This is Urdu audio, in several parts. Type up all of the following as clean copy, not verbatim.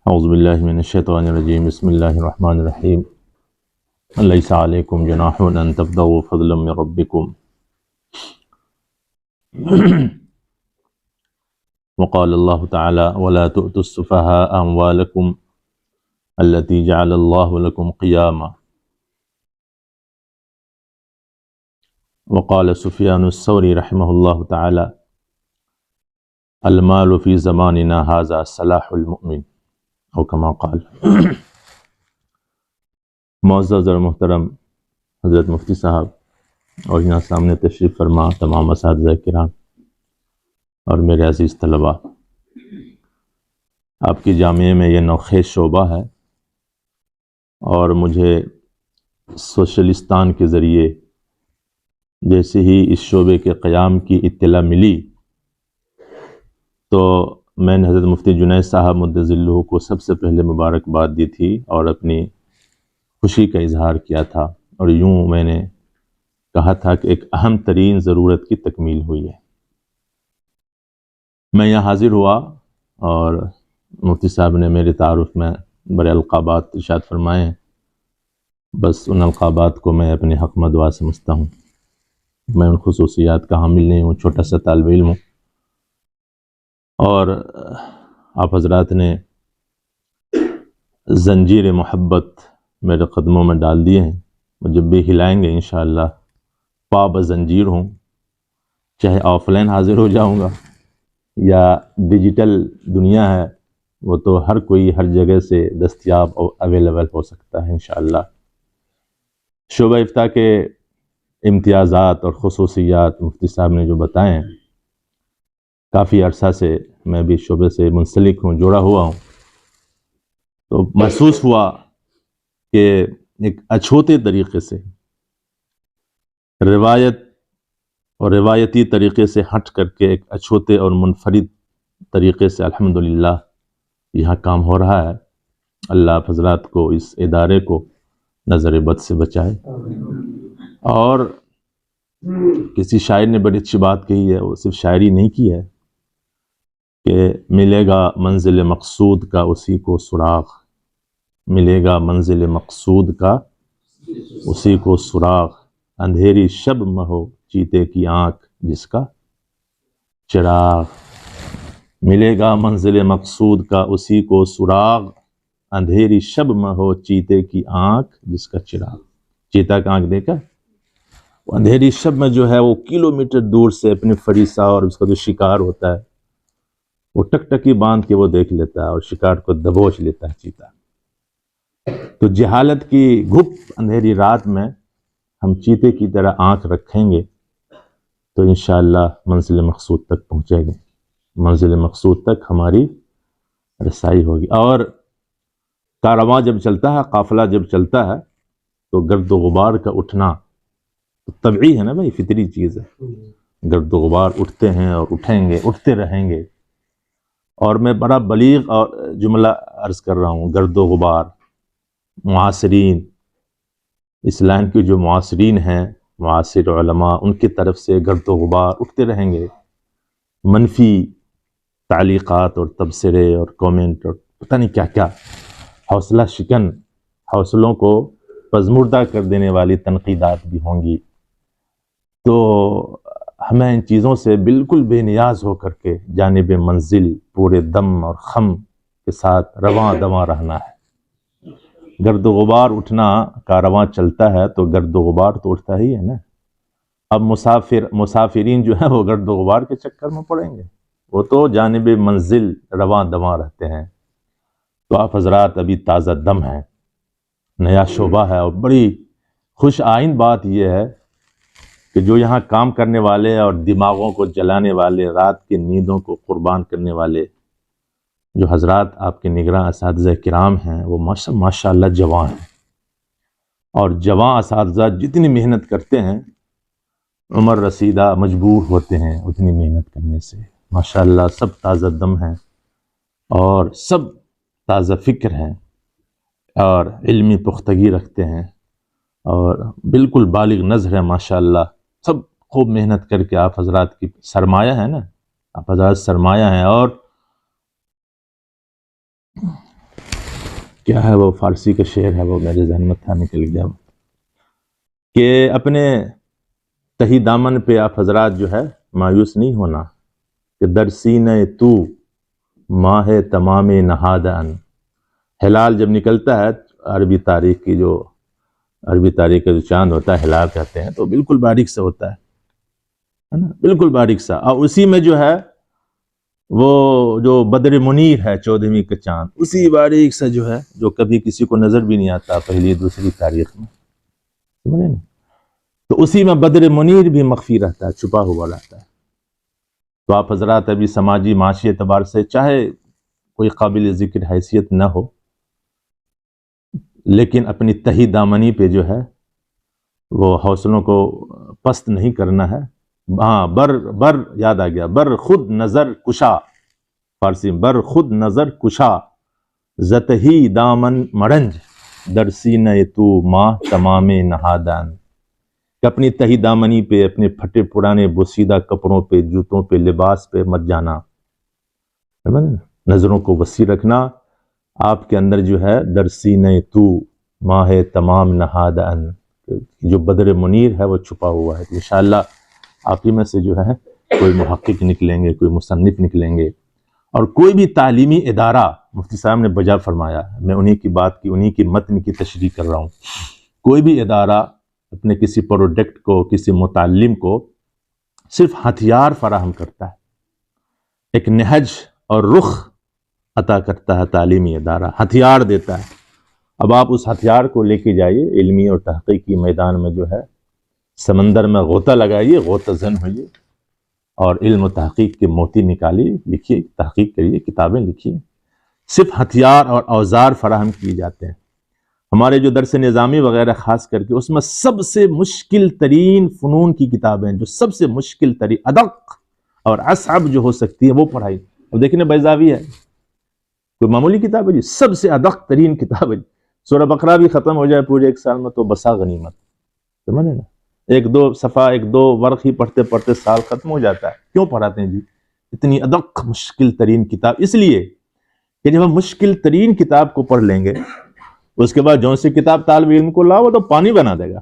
اعوذ باللہ من الشیطان الرجیم بسم اللہ الرحمن الرحیم لیس علیکم جناح ان تبتغوا فضلا من ربکم وقال اللہ تعالی ولا تؤتوا السفهاء اموالکم التي جعل اللہ لکم قیاما وقال سفیان الثوری رحمہ اللہ تعالی المال فی زماننا هذا صلاح المؤمن او کما قال۔ معزز اور محترم حضرت مفتی صاحب اور یہاں سامنے تشریف فرما تمام اساتذہ کرام اور میرے عزیز طلباء، آپ کی جامعہ میں یہ نوخیز شعبہ ہے اور مجھے سوشلستان کے ذریعے جیسے ہی اس شعبے کے قیام کی اطلاع ملی تو میں نے حضرت مفتی جنید صاحب مدظ اللہ کو سب سے پہلے مبارکباد دی تھی اور اپنی خوشی کا اظہار کیا تھا، اور یوں میں نے کہا تھا کہ ایک اہم ترین ضرورت کی تکمیل ہوئی ہے۔ میں یہاں حاضر ہوا اور مفتی صاحب نے میرے تعارف میں بڑے القابات ارشاد فرمائے ہیں، بس ان القابات کو میں اپنے حق میں دعا سمجھتا ہوں۔ میں ان خصوصیات کا حامل نہیں ہوں، چھوٹا سا طالب علم ہوں، اور آپ حضرات نے زنجیر محبت میرے قدموں میں ڈال دیے ہیں، وہ جب بھی ہلائیں گے انشاءاللہ پا بزنجیر ہوں، چاہے آف لائن حاضر ہو جاؤں گا یا ڈیجیٹل دنیا ہے وہ تو ہر کوئی ہر جگہ سے دستیاب اور اویلیبل ہو سکتا ہے انشاءاللہ۔ شعبہ افتاء کے امتیازات اور خصوصیات مفتی صاحب نے جو بتائے ہیں، کافی عرصہ سے میں بھی شعبے سے منسلک ہوں، جڑا ہوا ہوں، تو محسوس ہوا کہ ایک اچھوتے طریقے سے روایت اور روایتی طریقے سے ہٹ کر کے ایک اچھوتے اور منفرد طریقے سے الحمدللہ یہاں کام ہو رہا ہے۔ اللہ آپ حضرات کو اس ادارے کو نظر بد سے بچائے۔ اور کسی شاعر نے بڑی اچھی بات کہی ہے، وہ صرف شاعری نہیں کی ہے کہ ملے گا منزل مقصود کا اسی کو سراغ، ملے گا منزل مقصود کا اسی کو سراغ، اندھیری شب میں ہو چیتے کی آنکھ جس کا چراغ، ملے گا منزل مقصود کا اسی کو سراغ، اندھیری شب میں ہو چیتے کی آنکھ جس کا چراغ۔ چیتا کا آنکھ دیکھا، وہ اندھیری شب میں جو ہے وہ کلومیٹر دور سے اپنے فریسہ اور اس کا جو شکار ہوتا ہے وہ ٹک ٹکی باندھ کے وہ دیکھ لیتا ہے اور شکار کو دبوچ لیتا ہے چیتا۔ تو جہالت کی گھپ اندھیری رات میں ہم چیتے کی طرح آنکھ رکھیں گے تو انشاءاللہ منزل مقصود تک پہنچیں گے، منزل مقصود تک ہماری رسائی ہوگی۔ اور کارواں جب چلتا ہے، قافلہ جب چلتا ہے تو گرد و غبار کا اٹھنا تو طبعی ہے نا بھائی، فطری چیز ہے، گرد و غبار اٹھتے ہیں اور اٹھیں گے، اٹھتے رہیں گے۔ اور میں بڑا بلیغ اور جملہ عرض کر رہا ہوں، گرد و غبار، معاصرین، اس لائن کے جو معاصرین ہیں، معاصر علماء، ان کی طرف سے گرد و غبار اٹھتے رہیں گے، منفی تعلیقات اور تبصرے اور کومنٹ اور پتہ نہیں کیا کیا، حوصلہ شکن، حوصلوں کو پزمردہ کر دینے والی تنقیدات بھی ہوں گی۔ تو ہمیں ان چیزوں سے بالکل بے نیاز ہو کر کے جانب منزل پورے دم اور خم کے ساتھ رواں دواں رہنا ہے۔ گرد و غبار اٹھنا، کارواں چلتا ہے تو گرد و غبار تو اٹھتا ہی ہے نا۔ اب مسافرین جو ہیں وہ گرد و غبار کے چکر میں پڑیں گے، وہ تو جانب منزل رواں دواں رہتے ہیں۔ تو آپ حضرات ابھی تازہ دم ہیں، نیا شعبہ ہے، اور بڑی خوش آئند بات یہ ہے کہ جو یہاں کام کرنے والے اور دماغوں کو جلانے والے، رات کی نیندوں کو قربان کرنے والے جو حضرات آپ کے نگراں اساتذہ کرام ہیں، وہ ماشاءاللہ جوان ہیں، اور جوان اساتذہ جتنی محنت کرتے ہیں عمر رسیدہ مجبور ہوتے ہیں اتنی محنت کرنے سے۔ ماشاءاللہ سب تازہ دم ہیں اور سب تازہ فکر ہیں اور علمی پختگی رکھتے ہیں اور بالکل بالغ نظر ہے ماشاءاللہ۔ سب خوب محنت کر کے آپ حضرات کی سرمایہ ہے نا، آپ حضرات سرمایہ ہیں۔ اور کیا ہے وہ فارسی کا شعر ہے، وہ میرے ذہن میں تھا، نکل گیا، کہ اپنے تہی دامن پہ آپ حضرات جو ہے مایوس نہیں ہونا، کہ در سینہ تو ماہ تمام نہاد ان. ہلال جب نکلتا ہے عربی تاریخ کا جو چاند ہوتا ہے ہلال کہتے ہیں، تو بالکل باریک سا ہوتا ہے نا، بالکل باریک سا، اور اسی میں جو ہے وہ جو بدر منیر ہے 14ویں کا چاند، اسی باریک سا جو ہے جو کبھی کسی کو نظر بھی نہیں آتا پہلی دوسری تاریخ میں، سمجھے نا، تو اسی میں بدر منیر بھی مخفی رہتا ہے، چھپا ہوا رہتا ہے. تو آپ حضرات ابھی سماجی معاشی اعتبار سے چاہے کوئی قابل ذکر حیثیت نہ ہو، لیکن اپنی تہی دامنی پہ جو ہے وہ حوصلوں کو پست نہیں کرنا ہے. ہاں، بر یاد آ گیا، بر خود نظر کشا، فارسی بر خود نظر کشا، زتہی دامن مرنج، در سینہ تو ماہ تمام نہادان. کہ اپنی تہی دامنی پہ، اپنے پھٹے پرانے بوسیدہ کپڑوں پہ، جوتوں پہ، لباس پہ مت جانا، نظروں کو وسیع رکھنا. آپ کے اندر جو ہے در سینہ تو ماہ تمام نہادان، جو بدر منیر ہے وہ چھپا ہوا ہے. انشاءاللہ آپ ہی میں سے جو ہے کوئی محقق نکلیں گے، کوئی مصنف نکلیں گے، اور کوئی بھی تعلیمی ادارہ، مفتی صاحب نے بجا فرمایا، میں انہی کی بات کی، انہی کی متن کی تشریح کر رہا ہوں، کوئی بھی ادارہ اپنے کسی پروڈکٹ کو، کسی متعلم کو صرف ہتھیار فراہم کرتا ہے، ایک نہج اور رخ عطا کرتا ہے. تعلیمی ادارہ ہتھیار دیتا ہے. اب آپ اس ہتھیار کو لے کے جائیے علمی اور تحقیقی میدان میں، جو ہے سمندر میں غوطہ لگائیے، غوطہ زن ہوئیے، اور علم و تحقیق کے موتی نکالیے، لکھیے، تحقیق کریے، کتابیں لکھیے. صرف ہتھیار اور اوزار فراہم کیے جاتے ہیں. ہمارے جو درس نظامی وغیرہ خاص کر کے، اس میں سب سے مشکل ترین فنون کی کتابیں، جو سب سے مشکل ترین، ادق اور اصعب جو ہو سکتی ہے وہ پڑھائی. اب دیکھیں بیضاوی ہے، کوئی معمولی کتاب ہے جی، سب سے ادق ترین کتاب ہے جی. سورہ بقرہ بھی ختم ہو جائے پورے ایک سال میں تو بسا غنیمت، سمجھے نا. ایک دو صفحہ، ایک دو ورق ہی پڑھتے پڑھتے سال ختم ہو جاتا ہے. کیوں پڑھاتے ہیں جی اتنی ادق مشکل ترین کتاب؟ اس لیے کہ جب ہم مشکل ترین کتاب کو پڑھ لیں گے، اس کے بعد جو سی کتاب طالب علم کو لاؤ تو پانی بنا دے گا.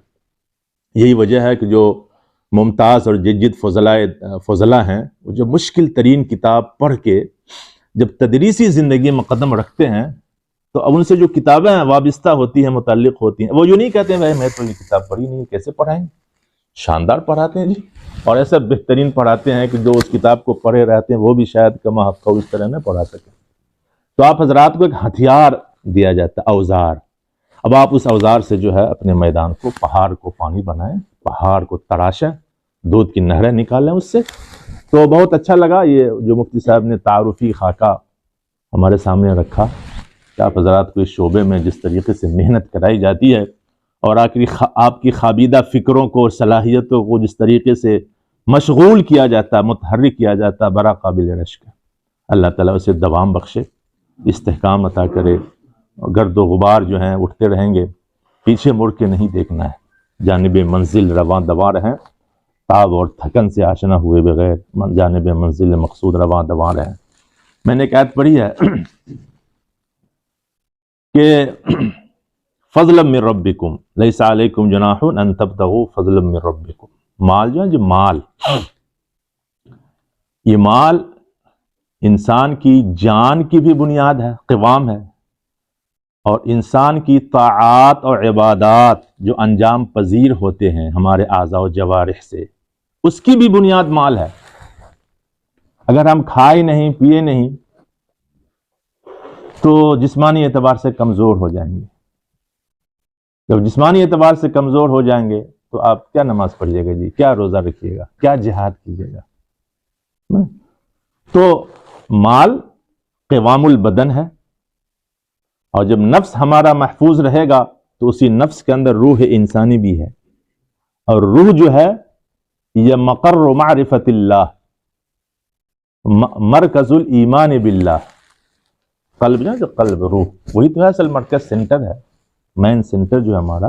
یہی وجہ ہے کہ جو ممتاز اور جد فضلہ ہیں، وہ جو مشکل ترین کتاب پڑھ کے جب تدریسی زندگی میں قدم رکھتے ہیں، تو اب ان سے جو کتابیں وابستہ ہوتی ہیں، متعلق ہوتی ہیں، وہ یوں نہیں کہتے ہیں بھائی میں تو یہ کتاب پڑھی نہیں، کیسے پڑھائیں گے. شاندار پڑھاتے ہیں جی، اور ایسا بہترین پڑھاتے ہیں کہ جو اس کتاب کو پڑھے رہتے ہیں وہ بھی شاید کما حق اس طرح نہ پڑھا سکے. تو آپ حضرات کو ایک ہتھیار دیا جاتا ہے، اوزار. اب آپ اس اوزار سے جو ہے اپنے میدان کو، پہاڑ کو پانی بنائیں، پہاڑ کو تراشیں، دودھ کی نہریں نکالیں اس سے. تو بہت اچھا لگا یہ جو مفتی صاحب نے تعارفی خاکہ ہمارے سامنے رکھا، کہ آپ حضرات کو اس شعبے میں جس طریقے سے محنت کرائی جاتی ہے، اور آپ کی خوابیدہ فکروں کو اور صلاحیتوں کو جس طریقے سے مشغول کیا جاتا ہے، متحرک کیا جاتا ہے، بڑا قابل رشک ہے. اللہ تعالیٰ اسے دوام بخشے، استحکام عطا کرے. گرد و غبار جو ہیں اٹھتے رہیں گے، پیچھے مڑ کے نہیں دیکھنا ہے. جانب منزل رواں دواں رہیں، تاب اور تھکن سے آشنا ہوئے بغیر جانب منزل مقصود رواں دواں رہیں. میں نے ایک آیت پڑھی ہے کہ فضلا من ربکم لیس علیکم جناح ان تبتغوا فضلا من ربکم. مال جو ہے جو مال، یہ مال انسان کی جان کی بھی بنیاد ہے، قوام ہے، اور انسان کی طاعات اور عبادات جو انجام پذیر ہوتے ہیں ہمارے اعضاء و جوارح سے، اس کی بھی بنیاد مال ہے. اگر ہم کھائے نہیں، پیے نہیں، تو جسمانی اعتبار سے کمزور ہو جائیں گے. جب جسمانی اعتبار سے کمزور ہو جائیں گے تو آپ کیا نماز پڑھیے گا جی، کیا روزہ رکھیے گا، کیا جہاد کیجیے گا؟ تو مال قوام البدن ہے، اور جب نفس ہمارا محفوظ رہے گا تو اسی نفس کے اندر روح انسانی بھی ہے، اور روح جو ہے یہ مقر معرفت اللہ، مرکز الایمان باللہ. قلب جو ہے، قلب روح وہی تو ہے اصل مرکز، سینٹر ہے، مین سینٹر جو ہے ہمارا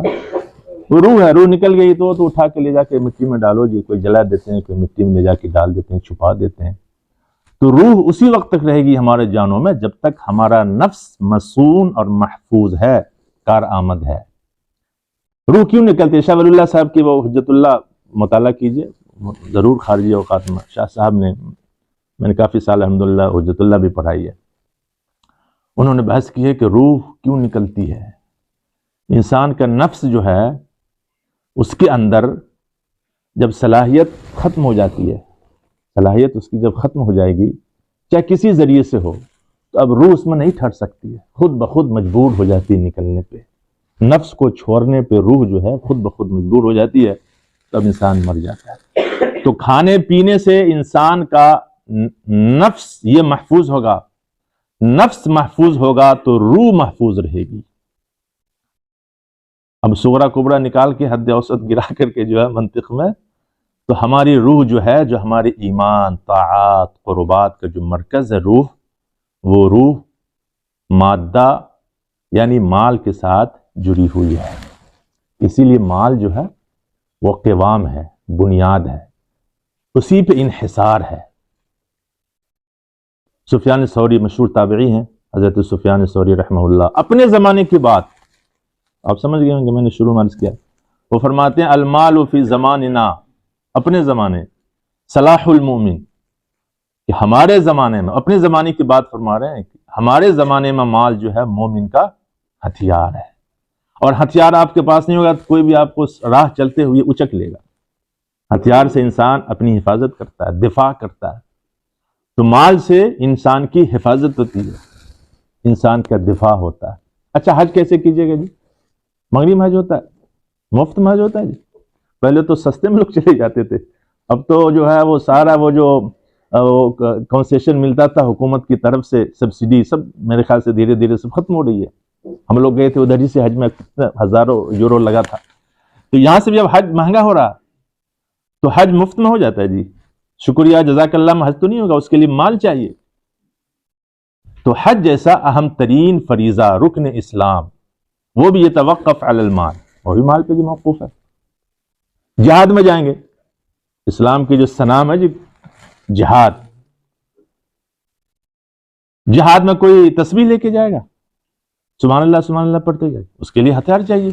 وہ روح ہے. روح نکل گئی تو اٹھا کے لے جا کے مٹی میں ڈالو جی، کوئی جلا دیتے ہیں، کوئی مٹی میں لے جا کے ڈال دیتے ہیں، چھپا دیتے ہیں. تو روح اسی وقت تک رہے گی ہمارے جانوں میں جب تک ہمارا نفس مصون اور محفوظ ہے، کارآمد ہے۔ روح کیوں نکلتی ہے؟ شاہ ولی اللہ صاحب کی وہ حجت اللہ مطالعہ کیجئے، ضرور خارجی اوقات میں شاہ صاحب نے، میں نے کافی سال الحمدللہ حجت اللہ بھی پڑھائی ہے، انہوں نے بحث کی ہے کہ روح کیوں نکلتی ہے۔ انسان کا نفس جو ہے اس کے اندر جب صلاحیت ختم ہو جاتی ہے، صلاحیت اس کی جب ختم ہو جائے گی چاہے کسی ذریعے سے ہو، تو اب روح اس میں نہیں ٹھہر سکتی ہے، خود بخود مجبور ہو جاتی ہے نکلنے پہ، نفس کو چھوڑنے پہ روح جو ہے خود بخود مجبور ہو جاتی ہے، تب انسان مر جاتا ہے۔ تو کھانے پینے سے انسان کا نفس یہ محفوظ ہوگا، نفس محفوظ ہوگا تو روح محفوظ رہے گی۔ اب صغرا کبرا نکال کے حد اوسط گرا کر کے جو ہے منطق میں، تو ہماری روح جو ہے، جو ہماری ایمان، طاعات، قربات کا جو مرکز ہے روح، وہ روح مادہ یعنی مال کے ساتھ جڑی ہوئی ہے، اسی لیے مال جو ہے وہ قوام ہے، بنیاد ہے، اسی پہ انحصار ہے۔ سفیان ثوری مشہور تابعی ہیں، حضرت سفیان ثوری رحمہ اللہ، اپنے زمانے کی بات آپ سمجھ گئے ہوں گے، میں نے شروع میں عرض کیا، وہ فرماتے ہیں المال فی زماننا، اپنے زمانے، صلاح المومن، کہ ہمارے زمانے میں، اپنے زمانے کی بات فرما رہے ہیں کہ ہمارے زمانے میں مال جو ہے مومن کا ہتھیار ہے، اور ہتھیار آپ کے پاس نہیں ہوگا تو کوئی بھی آپ کو راہ چلتے ہوئے اچک لے گا۔ ہتھیار سے انسان اپنی حفاظت کرتا ہے، دفاع کرتا ہے، تو مال سے انسان کی حفاظت ہوتی ہے، انسان کا دفاع ہوتا ہے۔ اچھا حج کیسے کیجیے گا جی؟ مغربی میں حج ہوتا ہے، مفت میں حج ہوتا ہے جی؟ پہلے تو سستے میں لوگ چلے جاتے تھے، اب تو جو ہے وہ سارا وہ جو کنسیشن ملتا تھا حکومت کی طرف سے، سبسڈی، سب میرے خیال سے دھیرے دھیرے سب ختم ہو رہی ہے۔ ہم لوگ گئے تھے ادھر ہی سے حج میں، کتنے ہزاروں یورو لگا تھا، تو یہاں سے بھی اب حج مہنگا ہو رہا تو حج مفت میں ہو جاتا ہے جی، شکریہ جزاک اللہ میں حج تو نہیں ہوگا، اس کے لیے مال چاہیے۔ تو حج جیسا اہم ترین فریضہ، رکن اسلام، وہ بھی یتوقف علی المال، وہ بھی مال پہ بھی موقوف ہے۔ جہاد میں جائیں گے، اسلام کی جو صنام ہے جی جہاد، جہاد میں کوئی تسبیح لے کے جائے گا؟ سبحان اللہ پڑھتے جائے، اس کے لیے ہتھیار چاہیے،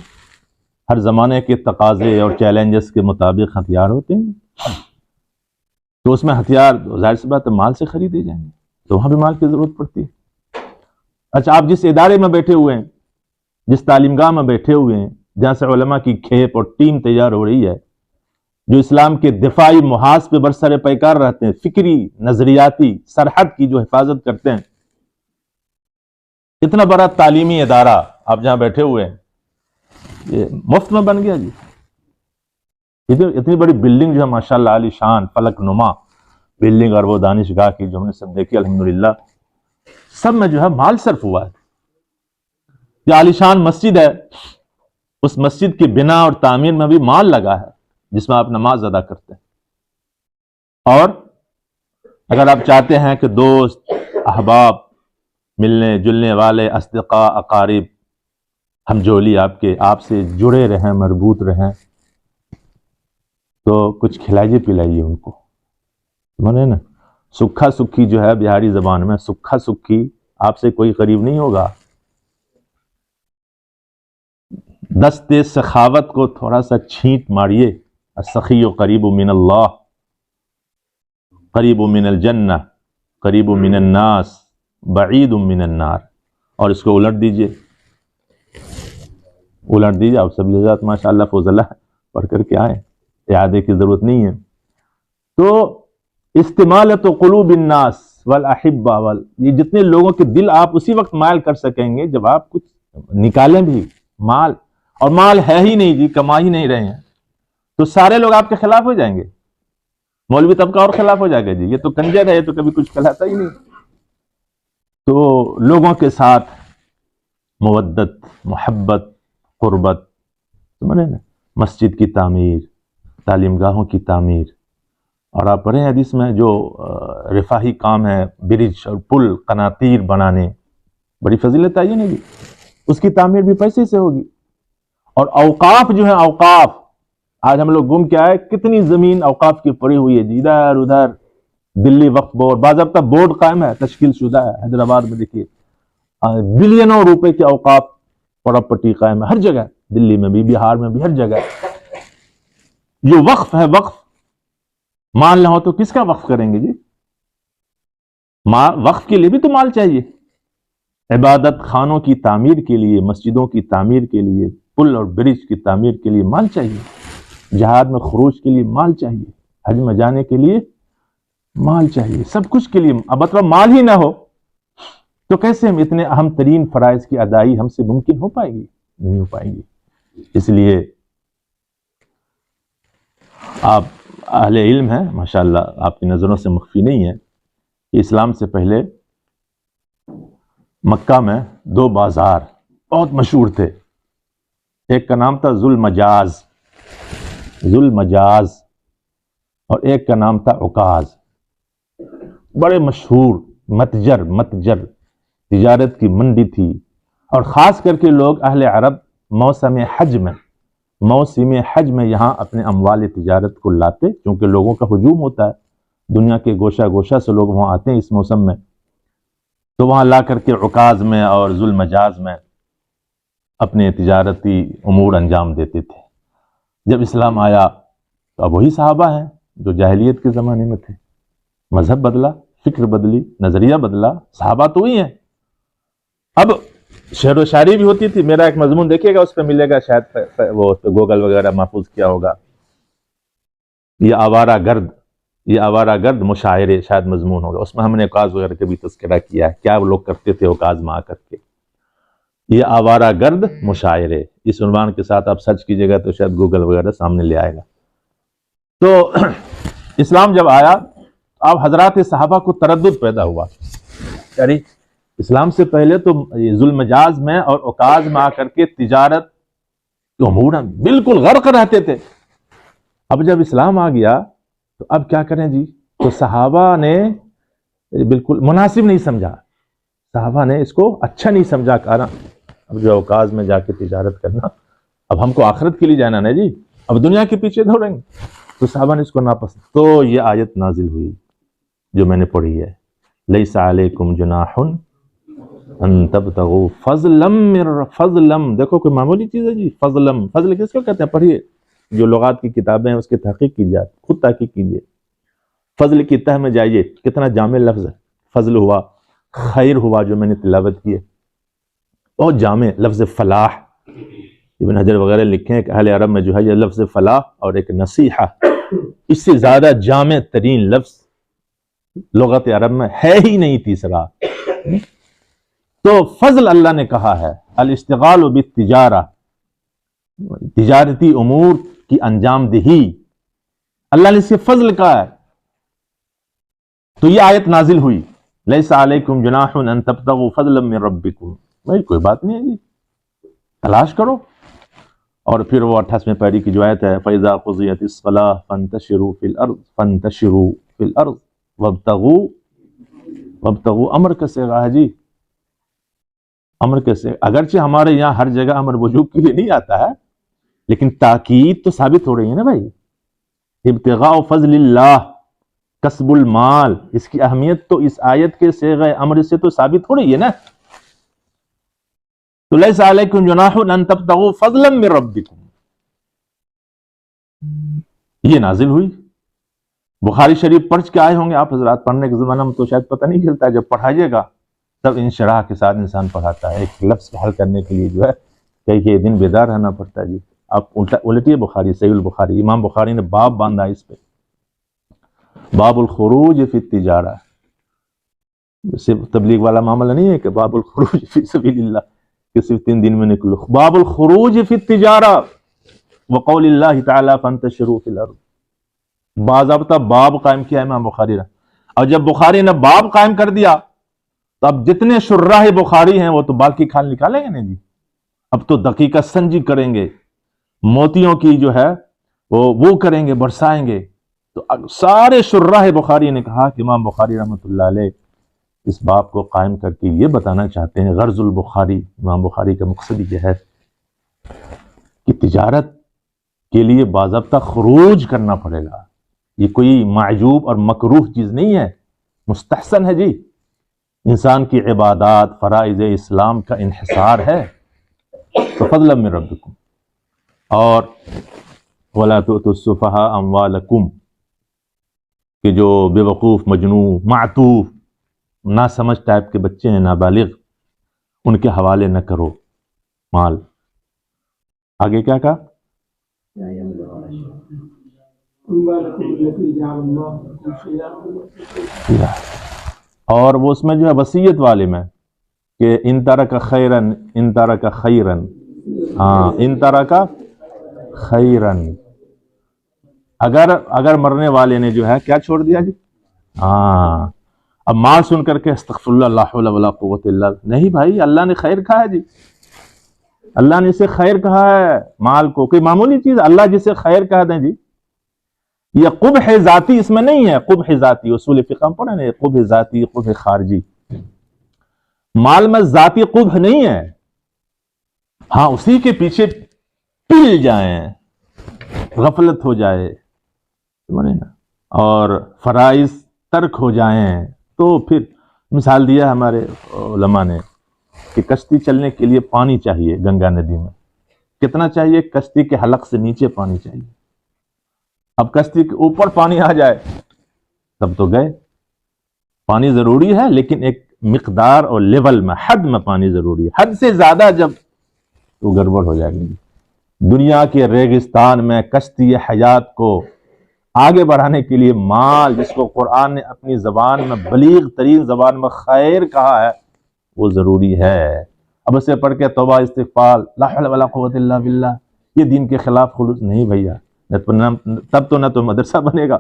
ہر زمانے کے تقاضے اور چیلنجز کے مطابق ہتھیار ہوتے ہیں، تو اس میں ہتھیار ظاہر سی بات ہے مال سے خریدے جائیں گے، تو وہاں بھی مال کی ضرورت پڑتی ہے۔ اچھا آپ جس ادارے میں بیٹھے ہوئے ہیں، جس تعلیم گاہ میں بیٹھے ہوئے ہیں، جہاں سے علماء کی کھیپ اور ٹیم تیار ہو رہی ہے، جو اسلام کے دفاعی محاذ پہ برسر پیکار رہتے ہیں، فکری نظریاتی سرحد کی جو حفاظت کرتے ہیں، اتنا بڑا تعلیمی ادارہ آپ جہاں بیٹھے ہوئے ہیں یہ مفت میں بن گیا جی، اتنی بڑی بلڈنگ جو ہے ماشاءاللہ عالی شان فلک نما بلڈنگ، اور وہ دانشگاہ کی جو ہم نے سب دیکھی الحمدللہ، سب میں جو ہے مال صرف ہوا ہے۔ یہ عالی شان مسجد ہے، اس مسجد کی بنا اور تعمیر میں بھی مال لگا ہے، جس میں آپ نماز ادا کرتے ہیں۔ اور اگر آپ چاہتے ہیں کہ دوست، احباب، ملنے جلنے والے، اصدقاء، اقارب، ہم جولی آپ سے جڑے رہیں، مربوط رہیں، تو کچھ کھلائیے پلائیے ان کو، سمجھے نا؟ سکھا سکھی جو ہے بہاری زبان میں، سکھا سکھی، آپ سے کوئی قریب نہیں ہوگا، دست سخاوت کو تھوڑا سا چھینٹ ماریے، السخی قریب من اللہ، قریب من الجنہ، قریب من الناس، بعید من النار، اور اس کو الٹ دیجئے، آپ سب حضرات ماشاءاللہ فضلہ پڑھ کر کے آئیں، اعادے کی ضرورت نہیں ہے۔ تو استمالۃ قلوب الناس والاحبہ یہ جتنے لوگوں کے دل آپ اسی وقت مائل کر سکیں گے جب آپ کچھ نکالیں بھی مال، اور مال ہے ہی نہیں جی، کما ہی نہیں رہے ہیں، تو سارے لوگ آپ کے خلاف ہو جائیں گے، مولوی طبقہ اور خلاف ہو جائے گا جی، یہ تو کنجر ہے، یہ تو کبھی کچھ کہلاتا ہی نہیں۔ تو لوگوں کے ساتھ مودت، محبت، قربت، سمجھے نا؟ مسجد کی تعمیر، تعلیم گاہوں کی تعمیر، اور آپ پڑھیں حدیث میں جو رفاہی کام ہے، برج اور پل، قناطیر بنانے، بڑی فضیلت آئی ہے نا جی، اس کی تعمیر بھی پیسے سے ہوگی۔ اور اوقاف جو ہیں، اوقاف، آج ہم لوگ گم کے آئے، کتنی زمین اوقاف کی پڑی ہوئی ہے جی، ادھر ادھر، دلی وقف بورڈ باضابطہ بورڈ قائم ہے، تشکیل شدہ ہے، حیدرآباد میں دیکھیے بلینوں روپے کے اوقاف پراپرٹی قائم ہے ہر جگہ، دلی میں بھی، بہار میں بھی، ہر جگہ۔ یہ وقف ہے، وقف مال نہ ہو تو کس کا وقف کریں گے جی؟ وقف کے لیے بھی تو مال چاہیے، عبادت خانوں کی تعمیر کے لیے، مسجدوں کی تعمیر کے لیے، پل اور برج کی تعمیر کے لیے مال چاہیے، جہاد میں خروج کے لیے مال چاہیے، حج میں جانے کے لیے مال چاہیے، سب کچھ کے لیے۔ اب مطلب مال ہی نہ ہو تو کیسے ہم اتنے اہم ترین فرائض کی ادائی ہم سے ممکن ہو پائے گی؟ نہیں ہو پائے گی۔ اس لیے آپ اہل علم ہیں ماشاءاللہ، آپ کی نظروں سے مخفی نہیں ہے کہ اسلام سے پہلے مکہ میں دو بازار بہت مشہور تھے، ایک کا نام تھا ذو المجاز اور ایک کا نام تھا عکاظ، بڑے مشہور متجر تجارت کی منڈی تھی، اور خاص کر کے لوگ اہل عرب موسم حج میں یہاں اپنے اموال تجارت کو لاتے، کیونکہ لوگوں کا ہجوم ہوتا ہے، دنیا کے گوشہ گوشہ سے لوگ وہاں آتے ہیں اس موسم میں، تو وہاں لا کر کے عکاظ میں اور ذو المجاز میں اپنے تجارتی امور انجام دیتے تھے۔ جب اسلام آیا تو اب وہی صحابہ ہیں جو جاہلیت کے زمانے میں تھے، مذہب بدلا، فکر بدلی، نظریہ بدلا، صحابہ تو وہی ہیں۔ اب شعر و شاعری بھی ہوتی تھی، میرا ایک مضمون دیکھیے گا، اس پہ ملے گا شاید، وہ گوگل وغیرہ محفوظ کیا ہوگا، یہ آوارہ گرد مشاعرے شاید مضمون ہوگا، اس میں ہم نے عکاظ وغیرہ کا بھی تذکرہ کیا ہے، کیا وہ لوگ کرتے تھے عکاظ میں آ کر کے۔ یہ آوارہ گرد مشاعرے، اس عنوان کے ساتھ آپ سرچ کیجئے گا تو شاید گوگل وغیرہ سامنے لے آئے گا۔ تو اسلام جب آیا اب حضرات صحابہ کو تردد پیدا ہوا، یعنی اسلام سے پہلے تو ذو المجاز میں اور عکاظ میں آ کر کے تجارت کے امور بالکل غرق رہتے تھے، اب جب اسلام آ گیا تو اب کیا کریں جی؟ تو صحابہ نے بالکل مناسب نہیں سمجھا، صحابہ نے اس کو اچھا نہیں سمجھا، کہا اب جو عکاظ میں جا کے تجارت کرنا، اب ہم کو آخرت کے لیے جانا نا جی، اب دنیا کے پیچھے دوڑیں گے، تو صحابہ نے اس کو ناپسند، تو یہ آیت نازل ہوئی جو میں نے پڑھی ہے، لیس علیکم جناح ان تبتغوا فضلا، دیکھو کوئی معمولی چیز ہے جی، فضل کس کو کہتے ہیں؟ پڑھیے، جو لغات کی کتابیں ہیں اس کی تحقیق کیجیے، خود تحقیق کیجیے، فضل کی تہ میں جائیے، کتنا جامع لفظ ہے، فضل ہوا، خیر ہوا جو میں نے تلاوت کی ہے، بہت جامع لفظ فلاح، ابن حجر وغیرہ لکھیں کہ اہل عرب میں جو ہے یہ لفظ فلاح اور ایک نصیحہ، اس سے زیادہ جامع ترین لفظ لغت عرب میں ہے ہی نہیں تیسرا۔ تو فضل اللہ نے کہا ہے، الاشتغال بالتجارہ، تجارتی امور کی انجام دہی، اللہ نے اسے فضل کہا ہے۔ تو یہ آیت نازل ہوئی، لیس علیکم جناح ان تبتغوا فضلا من ربکم، بھائی کوئی بات نہیں ہے جی، تلاش کرو۔ اور پھر وہ 28ویں پیری کی جو آیت ہے، فَإِذَا قُضِيَتِ الصَّلَاةُ فَانتَشِرُوا فِي الْأَرْضِ وَابْتَغُوا، امر کا صیغہ ہے جی، امر کیسے؟ اگرچہ ہمارے یہاں ہر جگہ امر وجوب کے لیے نہیں آتا ہے، لیکن تاکید تو ثابت ہو رہی ہے نا بھائی، ابتغاء فضل اللہ، کسب المال، اس کی اہمیت تو اس آیت کے صیغہ امر سے تو ثابت ہو رہی ہے نا۔ تو لیس علیکم جناح ان تبتغوا فضلا من ربکم، یہ نازل ہوئی۔ بخاری شریف پڑھ کے آئے ہوں گے آپ حضرات، پڑھنے کے زمانہ میں تو شاید پتہ نہیں چلتا ہے، جب پڑھائیے گا تب انشراح کے ساتھ انسان پڑھاتا ہے، ایک لفظ کو حل کرنے کے لیے جو ہے کئی دن بیدار رہنا پڑتا ہے جی۔ آپ الٹیے بخاری، صحیح البخاری، امام بخاری نے باب باندھا اس پہ، باب الخروج فی التجارہ، صرف تبلیغ والا معاملہ نہیں ہے کہ باب الخروج فی سبیل اللہ کہ صرف 3 دن میں نکلو، باب الخروج فی التجارہ وقول اللہ تعالی فانتشروا فی الارض، باضابطہ باب قائم کیا امام بخاری نے، اور جب بخاری نے باب قائم کر دیا تو اب جتنے شراح بخاری ہیں وہ تو بال کی کھال نکالیں گے نہیں جی، اب تو دقیقہ سنجی کریں گے، موتیوں کی جو ہے وہ کریں گے، برسائیں گے۔ تو سارے شراح بخاری نے کہا کہ امام بخاری رحمۃ اللہ علیہ اس باب کو قائم کر کے یہ بتانا چاہتے ہیں، غرض البخاری، امام بخاری کا مقصد یہ ہے کہ تجارت کے لیے باضابطہ خروج کرنا پڑے گا، یہ کوئی معجوب اور مکروہ چیز نہیں ہے، مستحسن ہے جی. انسان کی عبادات فرائض اسلام کا انحصار ہے. تو فضلا من ربکم. اور ولا تؤتوا السفہاء اموالکم، کہ جو بے وقوف، مجنون، معتوف، نہ سمجھ ٹائپ کے بچے ہیں، نابالغ، ان کے حوالے نہ کرو مال. آگے کیا کہا؟ اور وہ اس میں جو ہے وصیت والے میں کہ ان ترک خیرن، ان ترک خیرن، ہاں ان ترک خیرن، اگر مرنے والے نے جو ہے کیا چھوڑ دیا جی؟ ہاں. اب مال سن کر کے استغفر اللہ، لا حول ولا قوت الا باللہ، نہیں بھائی، اللہ نے خیر کہا ہے جی، اللہ نے اسے خیر کہا ہے. مال کو کوئی معمولی چیز اللہ جسے خیر کہہ دیں جی، یہ قبح ذاتی اس میں نہیں ہے. قبح ذاتی اصول فقہ میں پڑھا نا، قبح ذاتی، قبح خارجی. مال میں ذاتی قبح نہیں ہے، ہاں اسی کے پیچھے پل جائیں، غفلت ہو جائے اور فرائض ترک ہو جائیں، تو پھر مثال دیا ہمارے علماء نے کہ کشتی چلنے کے لیے پانی چاہیے. گنگا ندی میں کتنا چاہیے؟ کشتی کے حلق سے نیچے پانی چاہیے. اب کشتی کے اوپر پانی آ جائے تب تو گئے. پانی ضروری ہے لیکن ایک مقدار اور لیول میں، حد میں پانی ضروری ہے. حد سے زیادہ جب تو گڑبڑ ہو جائے گی. دنیا کے ریگستان میں کشتی حیات کو آگے بڑھانے کے لیے مال، جس کو قرآن نے اپنی زبان میں بلیغ ترین زبان میں خیر کہا ہے، وہ ضروری ہے. اب اسے پڑھ کے توبہ استغفار، لا حول ولا قوت الا باللہ، یہ دین کے خلاف خلوص نہیں بھیا. تب تو نہ تو مدرسہ بنے گا،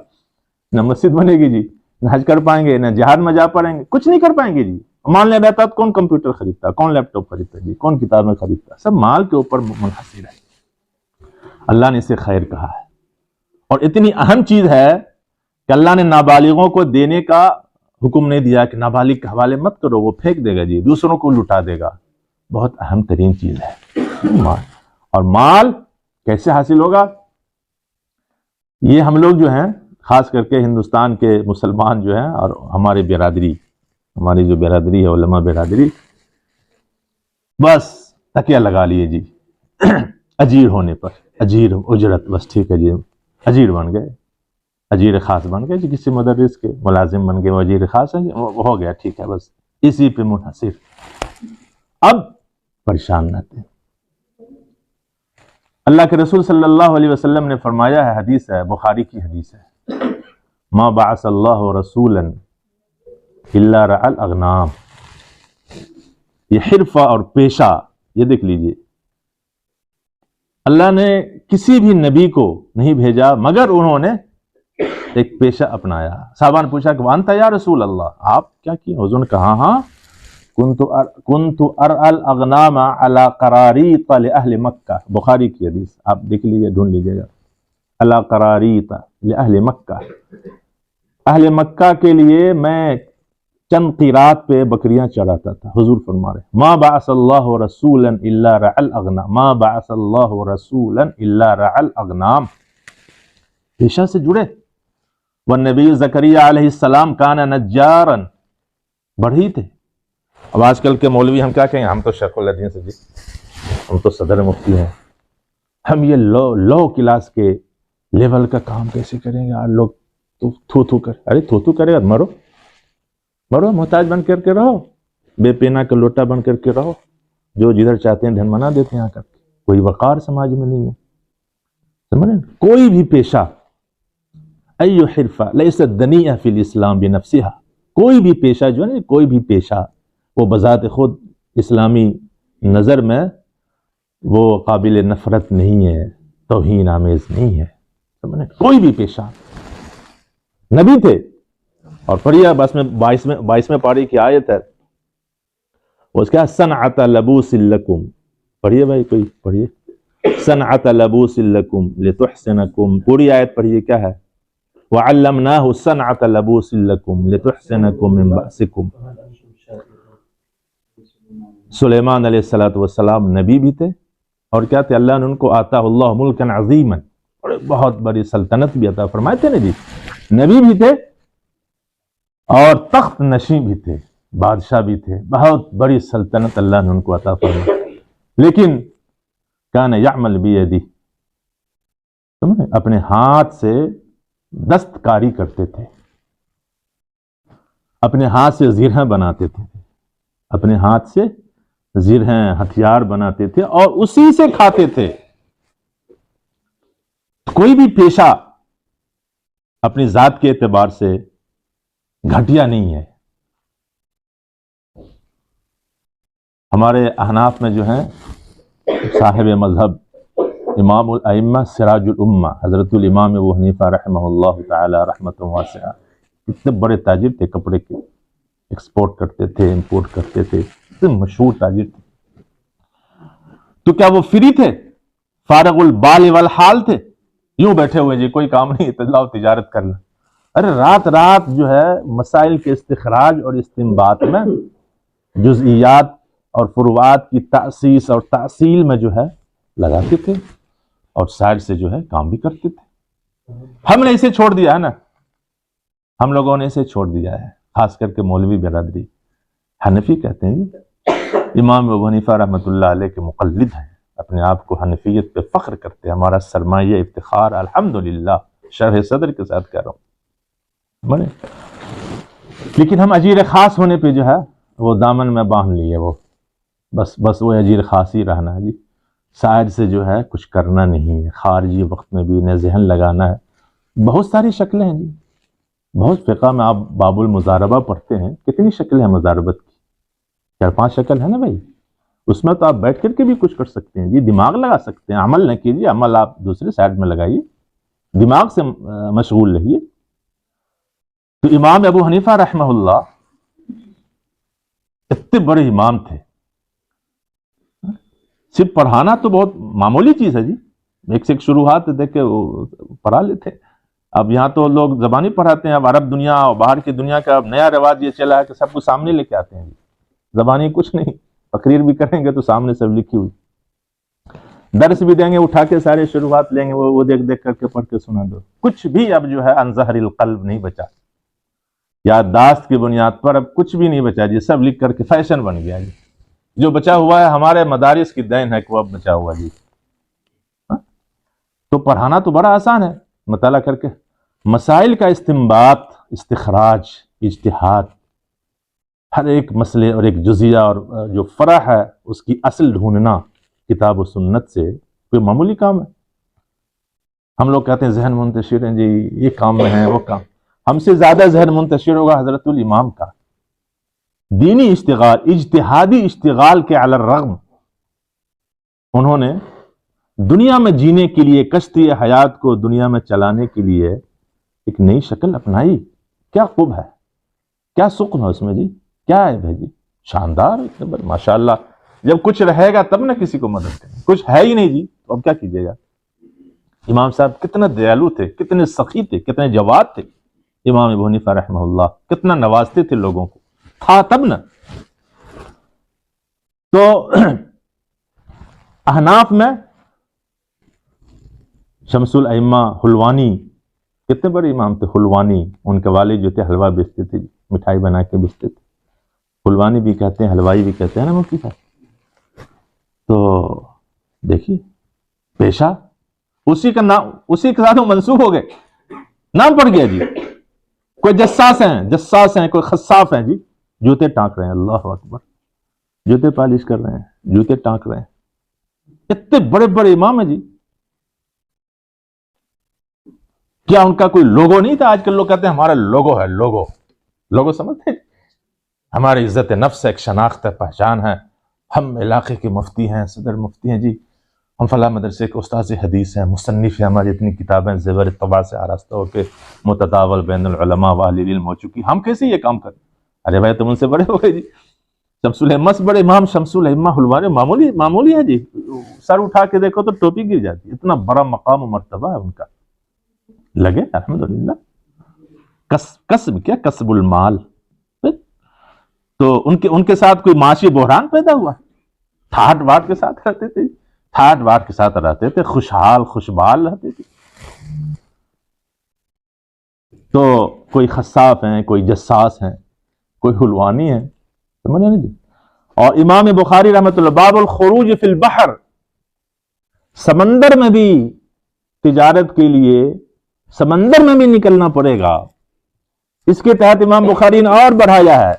نہ مسجد بنے گی جی، نہ حج کر پائیں گے، نہ جہاد میں جا پائیں گے، کچھ نہیں کر پائیں گے جی. مان لے رہتا تو کون کمپیوٹر خریدتا، کون لیپ ٹاپ خریدتا جی، کون کتابیں خریدتا؟ سب مال کے اوپر منحصر ہے. اللہ نے اسے خیر کہا ہے. اور اتنی اہم چیز ہے کہ اللہ نے نابالغوں کو دینے کا حکم نہیں دیا کہ نابالغ کے حوالے مت کرو، وہ پھینک دے گا جی، دوسروں کو لٹا دے گا. بہت اہم ترین چیز ہے مال. اور مال کیسے حاصل ہوگا؟ یہ ہم لوگ جو ہیں، خاص کر کے ہندوستان کے مسلمان جو ہیں، اور ہماری برادری، ہماری جو برادری ہے علماء برادری، بس تکیہ لگا لیے جی اجیر ہونے پر، اجیر اجرت، بس ٹھیک ہے جی، اجیر بن گئے، اجیر خاص بن گئے جی، کسی مدرس کے ملازم بن گئے، وہ اجیر خاص ہے جی، وہ ہو گیا، ٹھیک ہے، بس اسی پہ منحصر. اب پریشان نہ تھے. اللہ کے رسول صلی اللہ علیہ وسلم نے فرمایا ہے، حدیث ہے، بخاری کی حدیث ہے، ما بعث اللہ رسولا الا رعى الاغنام. یہ حرفہ اور پیشہ، یہ دیکھ لیجئے، اللہ نے کسی بھی نبی کو نہیں بھیجا مگر انہوں نے ایک پیشہ اپنایا. صحابہ نے پوچھا کہ وانت یا رسول اللہ، آپ کیا کیے؟ حضور نے کہا ہاں، کنت ارعى الاغنام على قراریط لاہل مکہ. بخاری کی حدیث، آپ دیکھ لیجئے، ڈھونڈ لیجئے گا. على قراریط لاہل مکہ، اہل مکہ کے لیے میں چند قیرات پہ بکریاں چڑھاتا تھا. حضور فرما رہے ما بعث اللہ رسولا الا رعى الاغنام، ما بعث اللہ رسولا الا رعى الاغنام. پیشہ سے جڑے. والنبی زکریا علیہ السلام کان نجارا، بڑھئی تھے. اب آج کل کے مولوی ہم کیا کہیں؟ ہم تو شیخ الحدیث سے جی، ہم تو صدر مفتی ہیں، ہم یہ لو کلاس کے لیول کا کام کیسے کریں گے؟ لوگ تو تھو کر، ارے تھو کرے گا، مرو محتاج بن کر کے رہو، بے پینا کا لوٹا بن کر کے رہو، جو جدھر چاہتے ہیں دھن منا دیتے ہیں آ کر کے. کوئی وقار سماج میں نہیں ہے. سمجھیں؟ کوئی بھی پیشہ، ایو حرفہ لیست دنیہ فی الاسلام بنفسہا، کوئی بھی پیشہ جو ہے نا، کوئی بھی پیشہ وہ بذات خود اسلامی نظر میں وہ قابل نفرت نہیں ہے، توہین آمیز نہیں ہے. سمجھیں؟ کوئی بھی پیشہ. نبی تھے. اور پڑھیے بس میں 22ویں پاری کی آیت ہے، وہ اس کا صنعت لبوس لکم. پڑھیے بھائی، کوئی پڑھیے. صنعت لبوس لکم لتحسنکم، پوری آیت پڑھیے. کیا ہے؟ وعلمناہ صنعت لبوس لکم لتحسنکم من بأسکم. سلیمان علیہ السلام نبی بھی تھے، اور کیا تھے؟ اللہ نے ان کو آتا اللہ ملکا عظیما، اور بہت بڑی سلطنت بھی عطا فرمائے تھے نا جی. نبی بھی تھے اور تخت نشیں بھی تھے، بادشاہ بھی تھے، بہت بڑی سلطنت اللہ نے ان کو عطا فرمائی، لیکن کان یعمل بیدی، اپنے ہاتھ سے دستکاری کرتے تھے، اپنے ہاتھ سے زرہیں بناتے تھے، اپنے ہاتھ سے زرہیں ہتھیار بناتے تھے اور اسی سے کھاتے تھے۔ کوئی بھی پیشہ اپنی ذات کے اعتبار سے گھٹیا نہیں ہے۔ ہمارے احناف میں جو ہیں صاحب مذہب امام الائمہ سراج الامہ حضرت الامام ابو حنیفہ رحمہ اللہ تعالی رحمۃ واسعہ، اتنے بڑے تاجر تھے، کپڑے کے ایکسپورٹ کرتے تھے، امپورٹ کرتے تھے، اتنے مشہور تاجر تھے۔ تو کیا وہ فری تھے؟ فارغ البال والحال تھے؟ یوں بیٹھے ہوئے جی کوئی کام نہیں، لاؤ تجارت کر لیں؟ ارے رات رات جو ہے مسائل کے استخراج اور استنباط میں، جزئیات اور فروعات کی تأسیس اور تأصیل میں جو ہے لگاتے تھے، اور سائڈ سے جو ہے کام بھی کرتے تھے۔ ہم نے اسے چھوڑ دیا ہے نا، ہم لوگوں نے اسے چھوڑ دیا ہے، خاص کر کے مولوی برادری حنفی کہتے ہیں جی، امام ابو حنیفہ رحمۃ اللہ علیہ کے مقلد ہیں، اپنے آپ کو حنفیت پہ فخر کرتے ہیں، ہمارا سرمایہ افتخار الحمدللہ، شرح صدر کے ساتھ کہہ رہا ہوں بڑے۔ لیکن ہم اجیر خاص ہونے پہ جو ہے وہ دامن میں باندھ لیے، وہ بس وہ اجیر خاص ہی رہنا ہے جی، سائڈ سے جو ہے کچھ کرنا نہیں ہے، خارجی وقت میں بھی انہیں ذہن لگانا ہے۔ بہت ساری شکلیں ہیں جی، بہت فقہ میں آپ باب المضاربہ پڑھتے ہیں، کتنی شکلیں ہیں مضاربت کی، 4-5 شکل ہے نا بھائی، اس میں تو آپ بیٹھ کر کے بھی کچھ کر سکتے ہیں جی، دماغ لگا سکتے ہیں، عمل نہ کیجیے، عمل آپ دوسرے سائڈ میں لگائیے، دماغ سے مشغول رہیے۔ تو امام ابو حنیفہ رحمہ اللہ اتنے بڑے امام تھے، صرف پڑھانا تو بہت معمولی چیز ہے جی، ایک سے ایک شروحات دیکھ کے پڑھا لیتے۔ اب یہاں تو لوگ زبانی پڑھاتے ہیں، اب عرب دنیا اور باہر کی دنیا کا اب نیا رواج یہ چلا ہے کہ سب کو سامنے لے کے آتے ہیں جی، زبانی کچھ نہیں، تقریر بھی کریں گے تو سامنے سب لکھی ہوئی، درس بھی دیں گے اٹھا کے سارے شروحات لیں گے، وہ دیکھ دیکھ کر کے پڑھ کے سنا دو، کچھ بھی اب جو ہے عن ظہر القلب نہیں بچا، یادداشت کی بنیاد پر اب کچھ بھی نہیں بچا جی، سب لکھ کر کے فیشن بن گیا جی، جو بچا ہوا ہے ہمارے مدارس کی دین ہے کہ وہ اب بچا ہوا جی۔ تو پڑھانا تو بڑا آسان ہے، مطالعہ کر کے مسائل کا استنباط، استخراج، اجتہاد، ہر ایک مسئلے اور ایک جزیہ اور جو فرع ہے اس کی اصل ڈھونڈنا کتاب و سنت سے کوئی معمولی کام ہے۔ ہم لوگ کہتے ہیں ذہن منتشر ہیں جی، یہ کام میں ہے وہ کام، ہم سے زیادہ ذہن منتشر ہوگا حضرت الامام کا۔ دینی اشتغال، اجتہادی اشتغال کے علی الرغم انہوں نے دنیا میں جینے کے لیے، کشتی حیات کو دنیا میں چلانے کے لیے ایک نئی شکل اپنائی۔ کیا خوب ہے، کیا سکون ہے اس میں جی، کیا ہے بھائی جی، شاندار، ماشاءاللہ۔ جب کچھ رہے گا تب نہ کسی کو مدد کریں، کچھ ہے ہی نہیں جی تو اب کیا کیجیے گا۔ امام صاحب کتنے دیالو تھے، کتنے سخی تھے، کتنے جواد تھے امام ابو حنیفہ رحمہ اللہ، کتنا نوازتے تھے لوگوں کو، تھا تب نہ۔ تو احناف میں شمس الائمہ حلوانی، کتنے بڑے امام تھے حلوانی، ان کے والد جو تھے حلوہ بیچتے تھے، مٹھائی بنا کے بیچتے تھے، حلوانی بھی کہتے ہیں، حلوائی بھی کہتے ہیں نا مفتی صاحب۔ تو دیکھیے پیشہ اسی کا نام، اسی کے ساتھ وہ منسوخ ہو گئے، نام پڑ گیا جی۔ کوئی جساس ہیں، کوئی خصاف ہیں جی، جوتے ٹانک رہے ہیں، اللہ اکبر، جوتے پالش کر رہے ہیں، جوتے ٹانک رہے ہیں، اتنے بڑے بڑے امام ہیں جی۔ کیا ان کا کوئی لوگو نہیں تھا؟ آج کل لوگ کہتے ہیں ہمارا لوگو ہے، لوگو سمجھتے ہیں، ہماری عزت نفس ہے، ایک شناخت ہے، پہچان ہے، ہم علاقے کے مفتی ہیں، صدر مفتی ہیں جی، ہم فلاں مدرسے کے استاذ حدیث ہیں، مصنف ہیں، ہماری اتنی کتابیں زیور طبع سے آراستہ ہو کے متداول بین العلماء واہل العلم ہو چکی، ہم کیسے یہ کام کریں؟ ارے بھائی تم ان سے بڑے ہو گئے جی۔ شمس الائمہ سے بڑے امام شمس الائمہ حلوانی معمولی ہے جی، سر اٹھا کے دیکھو تو ٹوپی گر جاتی، اتنا بڑا مقام و مرتبہ ہے ان کا، لگے الحمدللہ۔ کسب کیا، کسب المال۔ تو ان کے ساتھ کوئی معاشی بحران پیدا ہوا؟ ٹھاٹ واٹ کے ساتھ رہتے تھے، ٹھاٹ واٹ کے ساتھ رہتے تھے، خوشحال خوشبال رہتے تھے۔ تو کوئی خصاف ہیں، کوئی جساس ہیں، کوئی حلوانی ہیں، سمجھے نا جی. اور امام بخاری رحمۃ اللہ، باب الخروج فی البحر، سمندر میں بھی تجارت کے لیے سمندر میں بھی نکلنا پڑے گا. اس کے تحت امام بخاری نے اور بڑھایا ہے،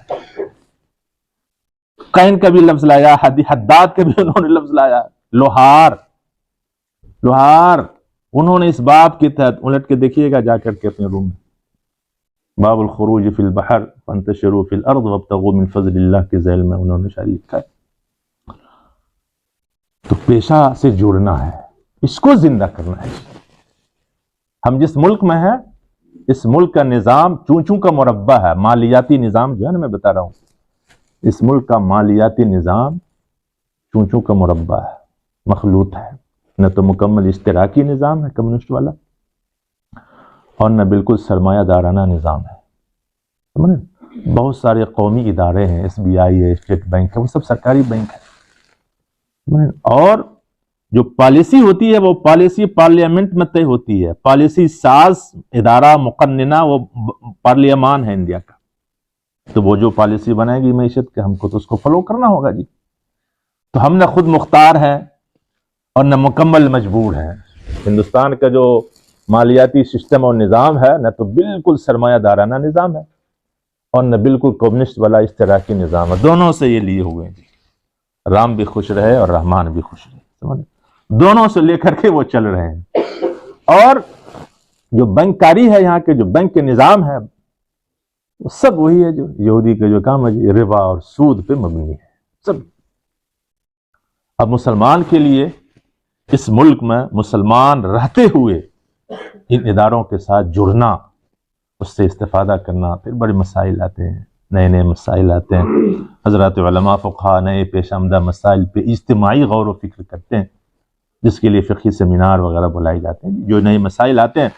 قین کا بھی لفظ لایا، حداد کا بھی انہوں نے لفظ لایا، لوہار. انہوں نے اس باب کے تحت الٹ کے دیکھیے گا جا کر کے اپنے روم میں، باب الخروج فی البحر فانتشروا فی الارض وابتغوا من فضل اللہ کے ذیل میں انہوں نے شاید لکھا ہے. تو پیشہ سے جڑنا ہے، اس کو زندہ کرنا ہے. ہم جس ملک میں ہیں، اس ملک کا نظام چونچوں کا مربع ہے، مالیاتی نظام جو ہے نا، میں بتا رہا ہوں، اس ملک کا مالیاتی نظام چونچوں کا مربع ہے، مخلوط ہے. نہ تو مکمل اشتراکی نظام ہے کمیونسٹ والا، اور نہ بالکل سرمایہ دارانہ نظام ہے. بہت سارے قومی ادارے ہیں، ایس بی آئی ہے، اسٹیٹ بینک ہے، وہ سب سرکاری بینک ہے. اور جو پالیسی ہوتی ہے وہ پالیسی پارلیمنٹ میں طے ہوتی ہے. پالیسی ساز ادارہ مقننہ وہ پارلیمان ہے انڈیا کا. تو وہ جو پالیسی بنائے گی معیشت کے، ہم کو تو اس کو فالو کرنا ہوگا جی. تو ہم نہ خود مختار ہیں اور نہ مکمل مجبور ہیں. ہندوستان کا جو مالیاتی سسٹم اور نظام ہے، نہ تو بالکل سرمایہ دارانہ نظام ہے اور نہ بالکل کمیونسٹ والا اشتراکی نظام ہے. دونوں سے یہ لیے ہوئے ہیں جی. رام بھی خوش رہے اور رحمان بھی خوش رہے، سمجھے؟ دونوں سے لے کر کے وہ چل رہے ہیں. اور جو بینک کاری ہے، یہاں کے جو بینک کے نظام ہے، وہ سب وہی ہے جو یہودی کا جو کام ہے جی، ربا اور سود پہ مبنی ہے سب. اب مسلمان کے لیے اس ملک میں مسلمان رہتے ہوئے ان اداروں کے ساتھ جڑنا، اس سے استفادہ کرنا، پھر بڑے مسائل آتے ہیں، نئے مسائل آتے ہیں. حضرات علماء فقہا نئے پیش آمدہ مسائل پہ اجتماعی غور و فکر کرتے ہیں، جس کے لیے فقہی سیمینار وغیرہ بلائے جاتے ہیں. جو نئے مسائل آتے ہیں،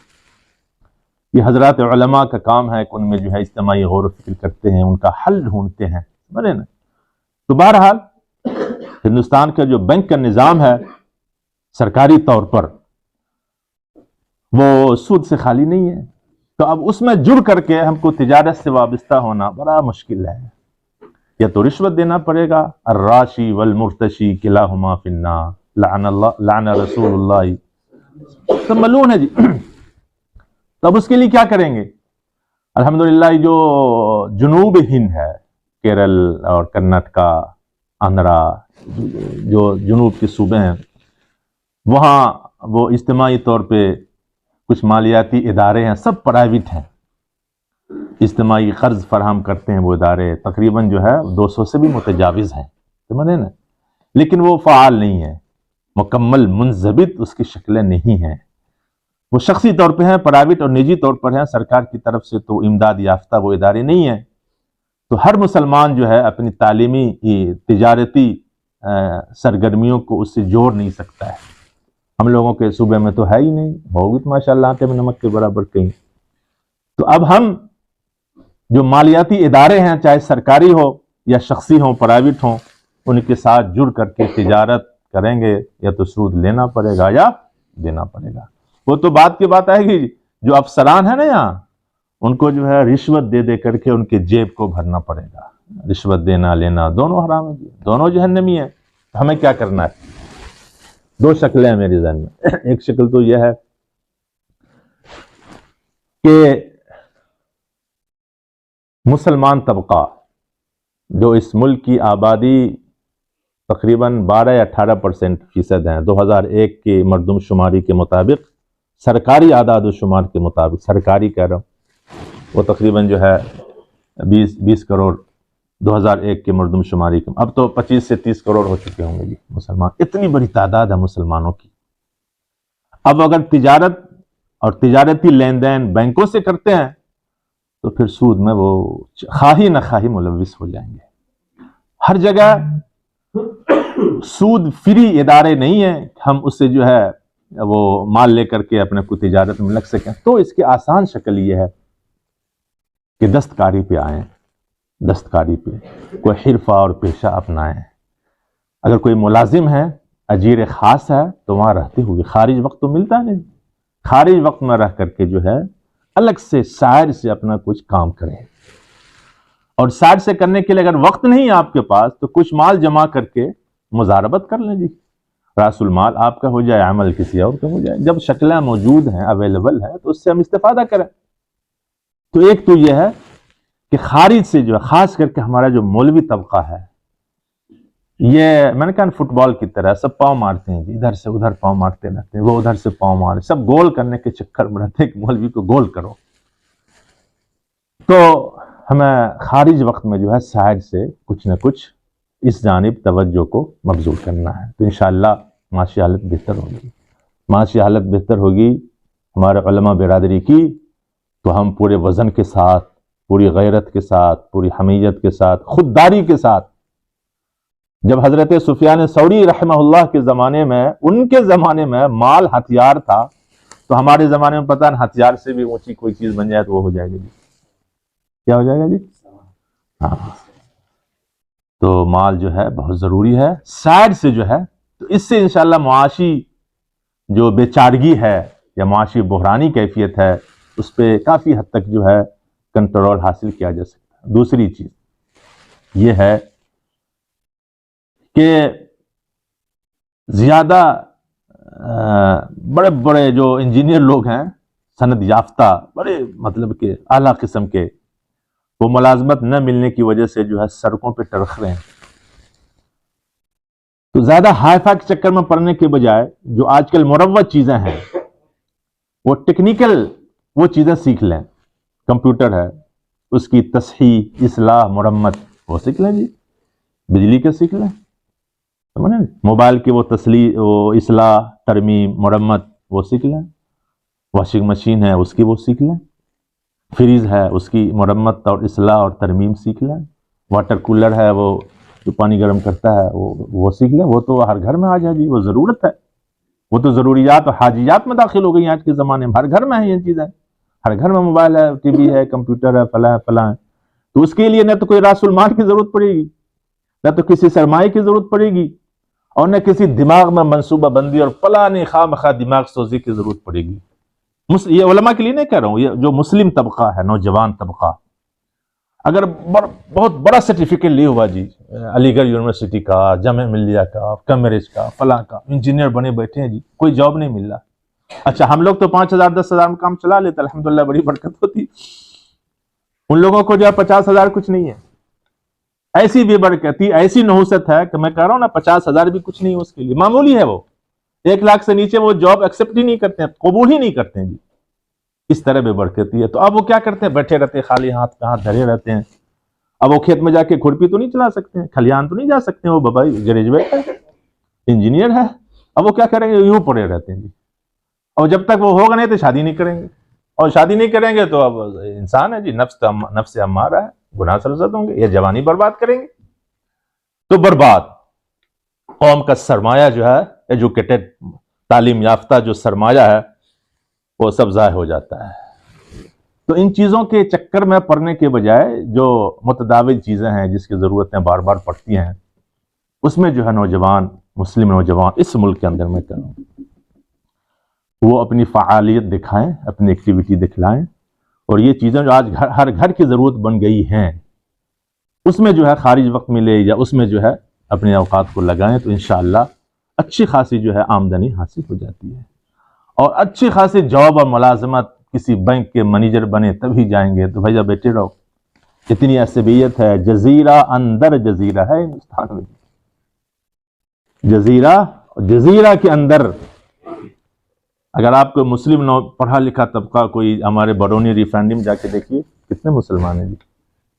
یہ حضرات علماء کا کام ہے کہ ان میں جو ہے اجتماعی غور و فکر کرتے ہیں، ان کا حل ڈھونڈتے ہیں، سمجھے نا. تو بہرحال ہندوستان کا جو بینک کا نظام ہے سرکاری طور پر، وہ سود سے خالی نہیں ہے. تو اب اس میں جڑ کر کے ہم کو تجارت سے وابستہ ہونا بڑا مشکل ہے. یا تو رشوت دینا پڑے گا، الراشی والمرتشی کلاہما فی النار لعن رسول اللہ، سب ملعون ہے جی. تب اس کے لیے کیا کریں گے؟ الحمدللہ جو جنوب ہند ہے، کیرل اور کرناٹکا، آندھرا، جو جنوب کے صوبے ہیں، وہاں وہ اجتماعی طور پہ کچھ مالیاتی ادارے ہیں، سب پرائیویٹ ہیں، اجتماعی قرض فراہم کرتے ہیں. وہ ادارے تقریباً جو ہے 200 سے بھی متجاوز ہیں، سمجھے نا. لیکن وہ فعال نہیں ہے، مکمل منضبط اس کی شکلیں نہیں ہیں. وہ شخصی طور پہ ہیں، پرائیویٹ اور نجی طور پر ہیں، سرکار کی طرف سے تو امداد یافتہ وہ ادارے نہیں ہیں. تو ہر مسلمان جو ہے اپنی تعلیمی تجارتی سرگرمیوں کو اس سے جوڑ نہیں سکتا ہے. ہم لوگوں کے صوبے میں تو ہے ہی نہیں، ہوگی تو ماشاءاللہ آٹے میں نمک کے برابر کہیں. تو اب ہم جو مالیاتی ادارے ہیں، چاہے سرکاری ہو یا شخصی ہوں، پرائیویٹ ہوں، ان کے ساتھ جڑ کر کے تجارت کریں گے. یا تو سود لینا پڑے گا یا دینا پڑے گا. وہ تو بات کی بات آئے گی، جو افسران ہیں نا یہاں، ان کو جو ہے رشوت دے دے کر کے ان کے جیب کو بھرنا پڑے گا. رشوت دینا لینا دونوں حرام ہے، دونوں جہنمی ہیں. ہمیں کیا کرنا ہے؟ دو شکلیں ہیں میری ذہن میں. ایک شکل تو یہ ہے کہ مسلمان طبقہ جو اس ملک کی آبادی تقریباً 12 یا 18% ہیں، 2001 کی مردم شماری کے مطابق، سرکاری اعداد و شمار کے مطابق، سرکاری کہہ رہا ہوں، وہ تقریباً جو ہے 20 کروڑ 2001 کے مردم شماری کے. اب تو 25 سے 30 کروڑ ہو چکے ہوں گے جی مسلمان. اتنی بڑی تعداد ہے مسلمانوں کی. اب اگر تجارت اور تجارتی لین دین بینکوں سے کرتے ہیں تو پھر سود میں وہ خواہی نہ خواہی ملوث ہو جائیں گے. ہر جگہ سود فری ادارے نہیں ہیں، ہم اس سے جو ہے وہ مال لے کر کے اپنے کو تجارت میں لگ سکیں. تو اس کی آسان شکل یہ ہے کہ دستکاری پہ آئیں، دستکاری پہ کوئی حرفہ اور پیشہ اپنائیں. اگر کوئی ملازم ہے، اجیر خاص ہے، تو وہاں رہتے ہوئے خارج وقت تو ملتا نہیں، خارج وقت میں رہ کر کے جو ہے الگ سے سائر سے اپنا کچھ کام کریں، اور سائر سے کرنے کے لیے اگر وقت نہیں ہے آپ کے پاس تو کچھ مال جمع کر کے مزاربت کر لیں جی، راس المال آپ کا ہو جائے، عمل کسی اور کا ہو جائے، جب شکلیں موجود ہیں، اویلیبل ہیں، تو اس سے ہم استفادہ کریں۔ تو ایک تو یہ ہے کہ خارج سے جو ہے، خاص کر کے ہمارا جو مولوی طبقہ ہے، یہ میں نے کہا فٹ بال کی طرح سب پاؤں مارتے ہیں جی، ادھر سے ادھر پاؤں مارتے رہتے ہیں، وہ ادھر سے پاؤں مارے، سب گول کرنے کے چکر میں رہتے ہیں کہ مولوی کو گول کرو۔ تو ہمیں خارج وقت میں جو ہے سائر سے کچھ نہ کچھ اس جانب توجہ کو مبذول کرنا ہے، تو انشاءاللہ معاشی حالت بہتر ہوگی۔ معاشی حالت بہتر ہوگی ہمارے علماء برادری کی، تو ہم پورے وزن کے ساتھ، پوری غیرت کے ساتھ، پوری حمیت کے ساتھ، خودداری کے ساتھ، جب حضرت سفیان ثوری رحمہ اللہ کے زمانے میں، ان کے زمانے میں مال ہتھیار تھا، تو ہمارے زمانے میں پتہ نہیں ہتھیار سے بھی اونچی کوئی چیز بن جائے تو وہ ہو جائے گا جی، کیا ہو جائے گا جی؟ ہاں، تو مال جو ہے بہت ضروری ہے، سائر سے جو ہے، تو اس سے انشاءاللہ معاشی جو بے چارگی ہے یا معاشی بحرانی کیفیت ہے، اس پہ کافی حد تک جو ہے کنٹرول حاصل کیا جا سکتا ہے۔ دوسری چیز یہ ہے کہ زیادہ بڑے بڑے جو انجینئر لوگ ہیں، سند یافتہ، بڑے مطلب کہ اعلیٰ قسم کے، وہ ملازمت نہ ملنے کی وجہ سے جو ہے سڑکوں پہ ٹرخ رہے ہیں، تو زیادہ ہائی فائی کے چکر میں پڑنے کے بجائے جو آج کل مروج چیزیں ہیں، وہ ٹیکنیکل وہ چیزیں سیکھ لیں، کمپیوٹر ہے اس کی تصحیح، اصلاح، مرمت وہ سیکھ لیں جی، بجلی کے سیکھ لیں، موبائل کی وہ تصحیح، وہ اصلاح، ترمیم، مرمت وہ سیکھ لیں، واشنگ مشین ہے اس کی وہ سیکھ لیں، فریج ہے اس کی مرمت اور اصلاح اور ترمیم سیکھ لیں، واٹر کولر ہے وہ جو پانی گرم کرتا ہے وہ سیکھ لیں، وہ تو ہر گھر میں آ جائے جی، وہ ضرورت ہے، وہ تو ضروریات اور حاجیات میں داخل ہو گئی آج کے زمانے میں، ہر گھر میں ہے یہ چیزیں، ہر گھر میں موبائل ہے، ٹی وی ہے، کمپیوٹر ہے، فلاں فلاں، تو اس کے لیے نہ تو کوئی راس المال کی ضرورت پڑے گی، نہ تو کسی سرمایہ کی ضرورت پڑے گی، اور نہ کسی دماغ میں منصوبہ بندی اور پلانی خواہ مخواہ دماغ سوزی کی ضرورت پڑے گی۔ یہ علماء کے لیے نہیں کہہ رہا ہوں، یہ جو مسلم طبقہ ہے، نوجوان طبقہ، اگر بہت بڑا سرٹیفکیٹ لیا ہوا جی، علی گڑھ یونیورسٹی کا، جامعہ ملیہ کا، کیمبرج کا، فلاں کا، انجینئر بنے بیٹھے ہیں جی، کوئی جاب نہیں مل رہا۔ اچھا ہم لوگ تو 5,000 10,000 میں کام چلا لیتے، الحمدللہ بڑی برکت ہوتی، ان لوگوں کو جو ہے 50,000 کچھ نہیں ہے، ایسی بے برکتی، ایسی نحوست ہے کہ میں کہہ رہا ہوں نا 50,000 بھی کچھ نہیں ہے اس کے لیے، معمولی ہے، وہ 1,00,000 سے نیچے وہ جاب ایکسپٹ ہی نہیں کرتے ہیں، قبول ہی نہیں کرتے ہیں جی، اس طرح بے برکتی ہے۔ تو اب وہ کیا کرتے ہیں، بیٹھے رہتے ہیں خالی ہاتھ کہاں دھرے رہتے ہیں، اب وہ کھیت میں جا کے کھرپی تو نہیں چلا سکتے ہیں، کھلیان تو نہیں جا سکتے ہیں، وہ بابا گریجویٹ ہے، انجینئر ہے، اب وہ کیا کریں گے، یوں پڑے رہتے ہیں جی، اور جب تک وہ ہوگا نہیں تو شادی نہیں کریں گے، اور شادی نہیں کریں گے تو اب انسان ہے جی، نفس امارہ ہے، گناہ سرزد ہوں گے، یہ جوانی برباد کریں گے، تو برباد۔ قوم کا سرمایہ جو ہے، ایجوکیٹڈ، تعلیم یافتہ جو سرمایہ ہے، وہ سب ضائع ہو جاتا ہے۔ تو ان چیزوں کے چکر میں پڑنے کے بجائے جو متداول چیزیں ہیں جس کی ضرورتیں بار بار پڑتی ہیں، اس میں جو ہے نوجوان، مسلم نوجوان اس ملک کے اندر میں کہہ رہا ہوں، وہ اپنی فعالیت دکھائیں، اپنی ایکٹیویٹی دکھلائیں، اور یہ چیزیں جو آج ہر گھر کی ضرورت بن گئی ہیں، اس میں جو ہے خارج وقت ملے یا اس میں جو ہے اپنے اوقات کو لگائیں، تو انشاءاللہ اچھی خاصی جو ہے آمدنی حاصل ہو جاتی ہے، اور اچھی خاصی جاب اور ملازمت، کسی بینک کے مینیجر بنے تبھی جائیں گے، تو بھیا بیٹے رہو، اتنی عصبیت ہے، جزیرہ اندر جزیرہ ہے ہندوستان میں، جزیرہ کے اندر اگر آپ کو مسلم پڑھا لکھا طبقہ، کوئی ہمارے برونی ریفائنری میں جا کے دیکھیے کتنے مسلمان ہیں جی،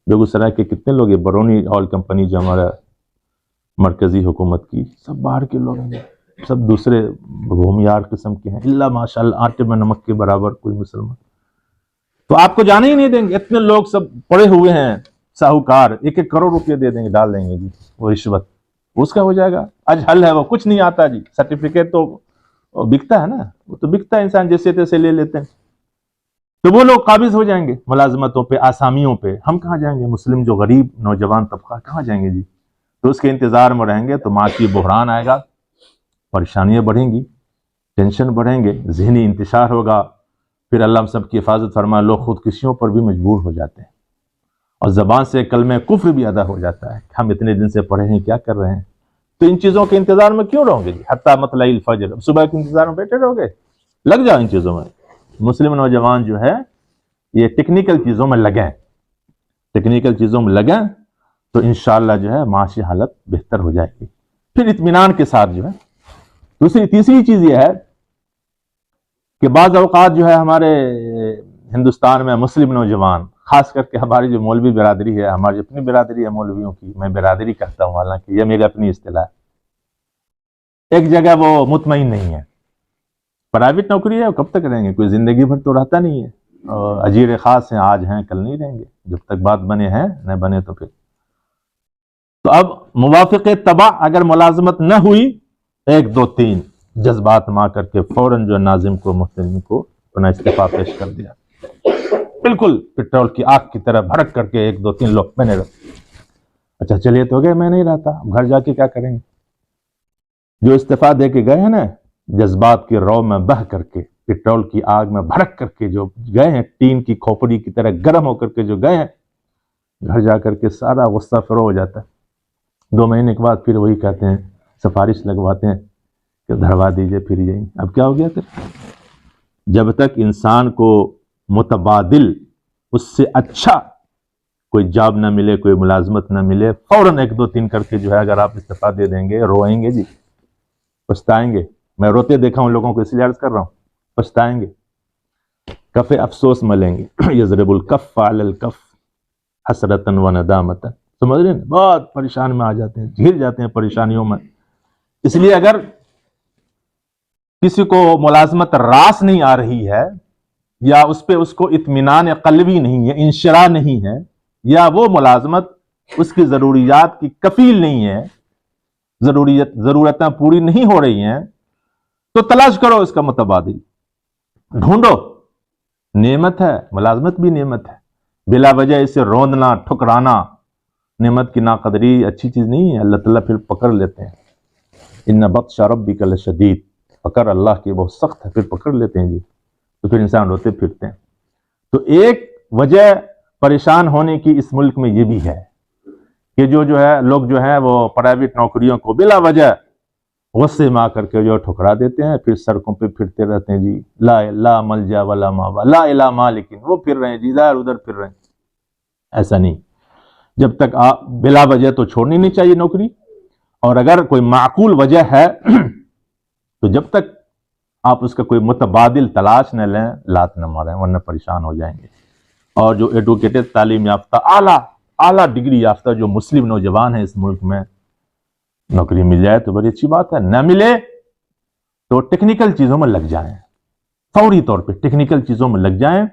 بیگوسرائے کے کتنے لوگ ہیں، برونی آئل کمپنی جو ہمارا مرکزی حکومت کی، سب باہر کے لوگ ہیں، سب دوسرے بھومیار قسم کے ہیں، اللہ ماشاءاللہ آٹے میں نمک کے برابر کوئی مسلمان، تو آپ کو جانے ہی نہیں دیں گے، اتنے لوگ سب پڑے ہوئے ہیں، ساہوکار 1-1 کروڑ روپے دے دیں گے، ڈال دیں گے جی، وہ رشوت، اس کا ہو جائے گا، آج حل ہے، وہ کچھ نہیں آتا جی، سرٹیفکیٹ تو بکتا ہے نا، وہ تو بکتا ہے، انسان جیسے تیسے لے لیتے ہیں، تو وہ لوگ قابض ہو جائیں گے ملازمتوں پہ، آسامیوں پہ، ہم کہاں جائیں گے، مسلم جو غریب نوجوان طبقہ کہاں جائیں گے جی، تو اس کے انتظار میں رہیں گے، تو معاشی بحران آئے گا، پریشانیاں بڑھیں گی، ٹینشن بڑھیں گے، ذہنی انتشار ہوگا، پھر اللہ ہم سب کی حفاظت فرمائے، لوگ خودکشیوں پر بھی مجبور ہو جاتے ہیں اور زبان سے کلمہ کفر بھی ادا ہو جاتا ہے، ہم اتنے دن سے پڑھے ہیں کیا کر رہے ہیں؟ تو ان چیزوں کے انتظار میں کیوں رہو گے جی؟ حتیٰ مطلع الفجر، صبح کے انتظار میں بیٹھے رہو گے؟ لگ جاؤ ان چیزوں میں۔ مسلم نوجوان جو ہے یہ ٹیکنیکل چیزوں میں لگیں، ٹیکنیکل چیزوں میں لگیں تو انشاءاللہ جو ہے معاشی حالت بہتر ہو جائے گی، پھر اطمینان کے ساتھ جو ہے۔ تیسری چیز یہ ہے کہ بعض اوقات جو ہے ہمارے ہندوستان میں مسلم نوجوان، خاص کر کے ہماری جو مولوی برادری ہے، ہماری اپنی برادری ہے مولویوں کی، میں برادری کہتا ہوں حالانکہ یہ میری اپنی اصطلاح ہے، ایک جگہ وہ مطمئن نہیں ہے، پرائیویٹ نوکری ہے، وہ کب تک رہیں گے؟ کوئی زندگی بھر تو رہتا نہیں ہے، اور اجیر خاص ہیں، آج ہیں کل نہیں رہیں گے، جب تک بات بنے ہیں نہ بنے تو پھر تو اب موافق طبع اگر ملازمت نہ ہوئی، 1 2 3 جذبات ماں کر کے فوراً جو ناظم کو محترم کو اپنا استعفیٰ پیش کر دیا، بالکل پٹرول کی آگ کی طرح بھڑک کر کے 1 2 3 لوگ میں نے رکھ، اچھا چلیے تو گئے، میں نہیں رہتا، اب گھر جا کے کیا کریں گے؟ جو استعفیٰ دے کے گئے ہیں نا، جذبات کی رو میں بہہ کر کے، پٹرول کی آگ میں بھڑک کر کے جو گئے ہیں، ٹین کی کھوپڑی کی طرح گرم ہو کر کے جو گئے ہیں، گھر جا کر کے سارا غصہ فرو ہو جاتا ہے۔ 2 مہینے کے بعد پھر وہی کہتے ہیں، سفارش لگواتے ہیں کہ دھروا دیجئے پھر یہی۔ اب کیا ہو گیا پھر؟ جب تک انسان کو متبادل اس سے اچھا کوئی جاب نہ ملے، کوئی ملازمت نہ ملے، فوراً 1 2 3 کر کے جو ہے اگر آپ استعفیٰ دے دیں گے، روئیں گے جی، پچھتائیں گے۔ میں روتے دیکھا ہوں لوگوں کو، اس لیے عرض کر رہا ہوں، پچھتائیں گے، کف افسوس ملیں گے۔ یضرب الکف علی الکف حسرتا و ندامتا، سمجھ رہے ہیں؟ بہت پریشان میں آ جاتے ہیں، گھر جاتے ہیں پریشانیوں میں۔ اس لیے اگر کسی کو ملازمت راس نہیں آ رہی ہے، یا اس پہ اس کو اطمینان قلبی نہیں ہے، انشراح نہیں ہے، یا وہ ملازمت اس کی ضروریات کی کفیل نہیں ہے، ضرورتیں پوری نہیں ہو رہی ہیں، تو تلاش کرو اس کا متبادل، ڈھونڈو۔ نعمت ہے، ملازمت بھی نعمت ہے، بلا وجہ اسے روندنا، ٹھکرانا، نعمت کی ناقدری اچھی چیز نہیں ہے، اللہ تعالیٰ پھر پکڑ لیتے ہیں۔ ان بطش ربک لشدید، پکڑ اللہ کی بہت سخت ہے، پھر پکڑ لیتے ہیں جی، تو پھر انسان روتے پھرتے ہیں۔ تو ایک وجہ پریشان ہونے کی اس ملک میں یہ بھی ہے کہ جو ہے لوگ جو ہیں وہ پرائیویٹ نوکریوں کو بلا وجہ غصے میں آ کر کے جو ٹھکرا دیتے ہیں، پھر سڑکوں پہ پھرتے رہتے ہیں جی، لا ملجا ولا ماوا لا الہ مالکن، وہ پھر رہے ہیں جی، ادھر ادھر پھر رہے ہیں۔ ایسا نہیں، جب تک آپ بلا وجہ تو چھوڑنی نہیں چاہیے نوکری، اور اگر کوئی معقول وجہ ہے تو جب تک آپ اس کا کوئی متبادل تلاش نہ لیں، لات نہ ماریں، ورنہ پریشان ہو جائیں گے۔ اور جو ایڈوکیٹڈ، تعلیم یافتہ، اعلیٰ ڈگری یافتہ جو مسلم نوجوان ہیں اس ملک میں، نوکری مل جائے تو بڑی اچھی بات ہے، نہ ملے تو ٹیکنیکل چیزوں میں لگ جائیں، فوری طور پہ ٹیکنیکل چیزوں میں لگ جائیں،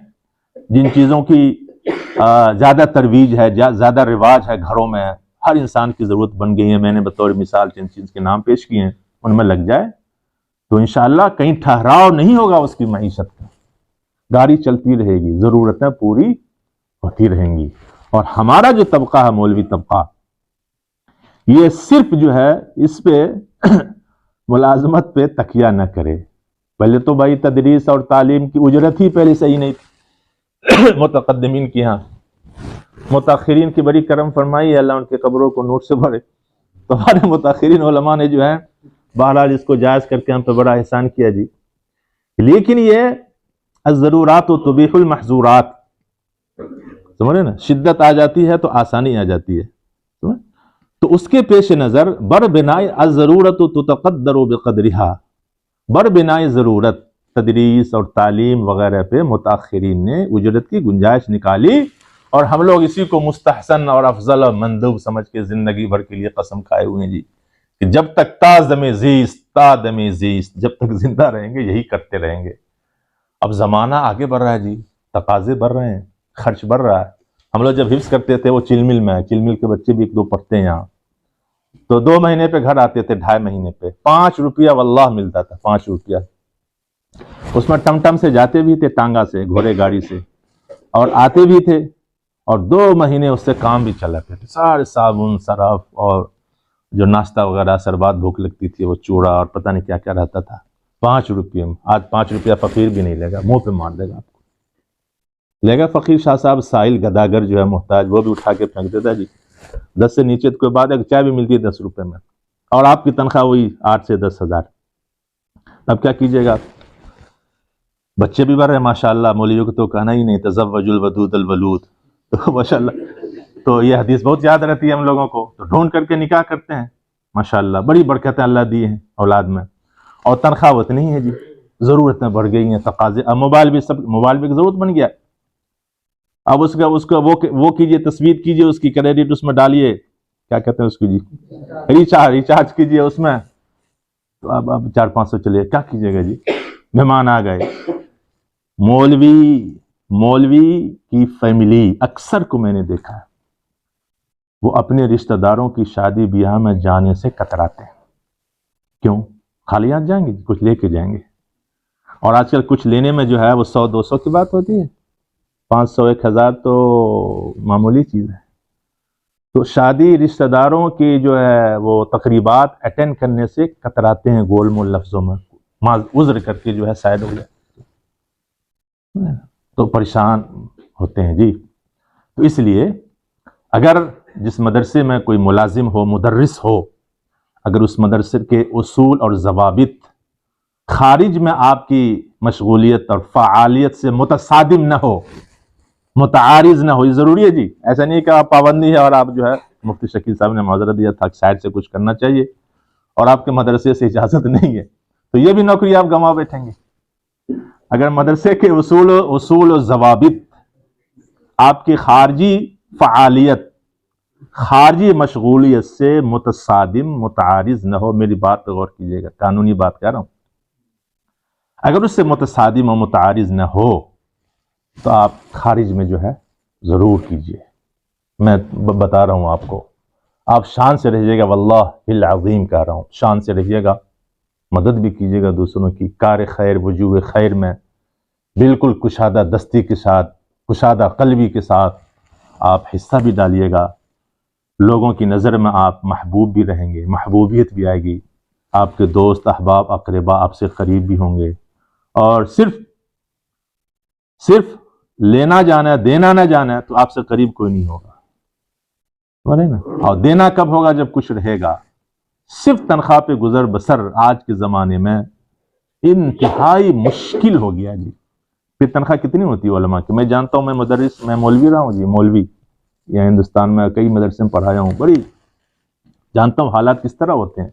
جن چیزوں کی زیادہ ترویج ہے، زیادہ رواج ہے گھروں میں، ہر انسان کی ضرورت بن گئی ہے، میں نے بطور مثال چند چیز کے نام پیش کیے ہیں، ان میں لگ جائے تو انشاءاللہ کہیں ٹھہراؤ نہیں ہوگا اس کی معیشت کا، گاڑی چلتی رہے گی، ضرورتیں پوری ہوتی رہیں گی۔ اور ہمارا جو طبقہ ہے، مولوی طبقہ، یہ صرف جو ہے اس پہ ملازمت پہ تکیہ نہ کرے۔ پہلے تو بھائی تدریس اور تعلیم کی اجرت ہی پہلے صحیح نہیں تھی متقدمین کی، ہاں متاخرین کی بڑی کرم فرمائی ہے، اللہ ان کے قبروں کو نور سے بھرے۔ تو ہمارے متاخرین علماء نے جو ہے بہرحال اس کو جائز کر کے ہم پہ بڑا احسان کیا جی، لیکن یہ الضرورات تبیح المحظورات، سمجھ رہے نا، شدت آ جاتی ہے تو آسانی آ جاتی ہے، تو اس کے پیش نظر بر بنائے الضرورت تتقدر بقدرها، بر بنائے ضرورت تدریس اور تعلیم وغیرہ پہ متاخرین نے اجرت کی گنجائش نکالی، اور ہم لوگ اسی کو مستحسن اور افضل اور مندوب سمجھ کے زندگی بھر کے لیے قسم کھائے ہوئے ہیں جی، کہ جب تک تا دم زیست، جب تک زندہ رہیں گے یہی کرتے رہیں گے۔ اب زمانہ آگے بڑھ رہا ہے جی، تقاضے بڑھ رہے ہیں، خرچ بڑھ رہا ہے۔ ہم لوگ جب حفظ کرتے تھے وہ چلمل میں، چلمل کے بچے بھی 1 2 پڑھتے ہیں یہاں، تو 2 مہینے پہ گھر آتے تھے، 2.5 مہینے پہ 5 روپیہ واللہ ملتا تھا، 5 روپیہ، اس میں ٹم ٹم سے جاتے بھی تھے، ٹانگا سے، گھوڑے گاڑی سے، اور آتے بھی تھے، اور 2 مہینے اس سے کام بھی چلاتے تھے، سارے صابن، سرف، اور جو ناشتہ وغیرہ، سربات بھوک لگتی تھی وہ چوڑا اور پتہ نہیں کیا کیا رہتا تھا، 5 روپے میں. آج 5 روپیہ فقیر بھی نہیں لے گا, منہ پہ مار دے گا آپ کو. لے گا فقیر شاہ صاحب سائل گداگر جو ہے محتاج, وہ بھی اٹھا کے پھینک دیتا جی. 10 سے نیچے کوئی بات ہے, چائے بھی ملتی ہے 10 روپے میں, اور آپ کی تنخواہ وہی 8 سے 10 ہزار. اب کیا کیجیے گا؟ بچے بھی بڑھ رہے ہیں ماشاء اللہ, مولویوں کو تو کہنا ہی نہیں, تزوج الودود الولود. تو ماشاء اللہ, تو یہ حدیث بہت یاد رہتی ہے ہم لوگوں کو, تو ڈھونڈ کر کے نکاح کرتے ہیں ماشاء اللہ. بڑی برکتیں اللہ دی ہیں اولاد میں, اور تنخواہ اتنی ہی ہے جی. ضرورتیں بڑھ گئی ہیں, تقاضے, اب موبائل بھی ضرورت بن گیا. اب اس کا وہ کیجئے, تصویر کیجئے, اس کی کریڈٹ اس میں ڈالیے, کیا کہتے ہیں اس کی جی, ریچارج کیجئے اس میں. تو اب 400-500 چلے, کیا کیجئے گا جی؟ مہمان آ گئے. مولوی کی فیملی اکثر کو میں نے دیکھا ہے, وہ اپنے رشتہ داروں کی شادی بیاہ میں جانے سے کتراتے ہیں. کیوں؟ خالی ہاتھ جائیں گے؟ کچھ لے کے جائیں گے. اور آج کل کچھ لینے میں جو ہے وہ 100-200 کی بات ہوتی ہے, 500-1000 تو معمولی چیز ہے. تو شادی رشتہ داروں کی جو ہے وہ تقریبات اٹینڈ کرنے سے کتراتے ہیں, گول مول لفظوں میں عذر کر کے جو ہے سائڈ ہو جائے, تو پریشان ہوتے ہیں جی. تو اس لیے اگر جس مدرسے میں کوئی ملازم ہو, مدرس ہو, اگر اس مدرسے کے اصول اور ضوابط خارج میں آپ کی مشغولیت اور فعالیت سے متصادم نہ ہو, متعارض نہ ہو, یہ ضروری ہے جی. ایسا نہیں کہ آپ پابندی ہے اور آپ جو ہے, مفتی شکیل صاحب نے معذرت دیا تھا سائڈ سے کچھ کرنا چاہیے اور آپ کے مدرسے سے اجازت نہیں ہے, تو یہ بھی نوکری آپ گنوا بیٹھیں گے. اگر مدرسے کے اصول و ضوابط آپ کی خارجی فعالیت, خارجی مشغولیت سے متصادم, متعارض نہ ہو, میری بات پہ غور کیجیے گا, قانونی بات کہہ رہا ہوں, اگر اس سے متصادم و متعارض نہ ہو تو آپ خارج میں جو ہے ضرور کیجیے. میں بتا رہا ہوں آپ کو, آپ شان سے رہیے گا, واللہ العظیم کہہ رہا ہوں, شان سے رہیے گا, مدد بھی کیجیے گا دوسروں کی. کار خیر, وجوہ خیر میں بالکل کشادہ دستی کے ساتھ, کشادہ قلبی کے ساتھ آپ حصہ بھی ڈالیے گا. لوگوں کی نظر میں آپ محبوب بھی رہیں گے, محبوبیت بھی آئے گی, آپ کے دوست احباب اقربا آپ سے قریب بھی ہوں گے. اور صرف لینا جانا ہے, دینا نہ جانا ہے, تو آپ سے قریب کوئی نہیں ہوگا, بولے نا. اور دینا کب ہوگا؟ جب کچھ رہے گا. صرف تنخواہ پہ گزر بسر آج کے زمانے میں انتہائی مشکل ہو گیا جی. پھر تنخواہ کتنی ہوتی ہے علماء کی؟ میں جانتا ہوں, میں مدرس, میں مولوی رہا ہوں جی, مولوی یا ہندوستان میں کئی مدرسے میں پڑھایا ہوں, بڑی جانتا ہوں حالات کس طرح ہوتے ہیں.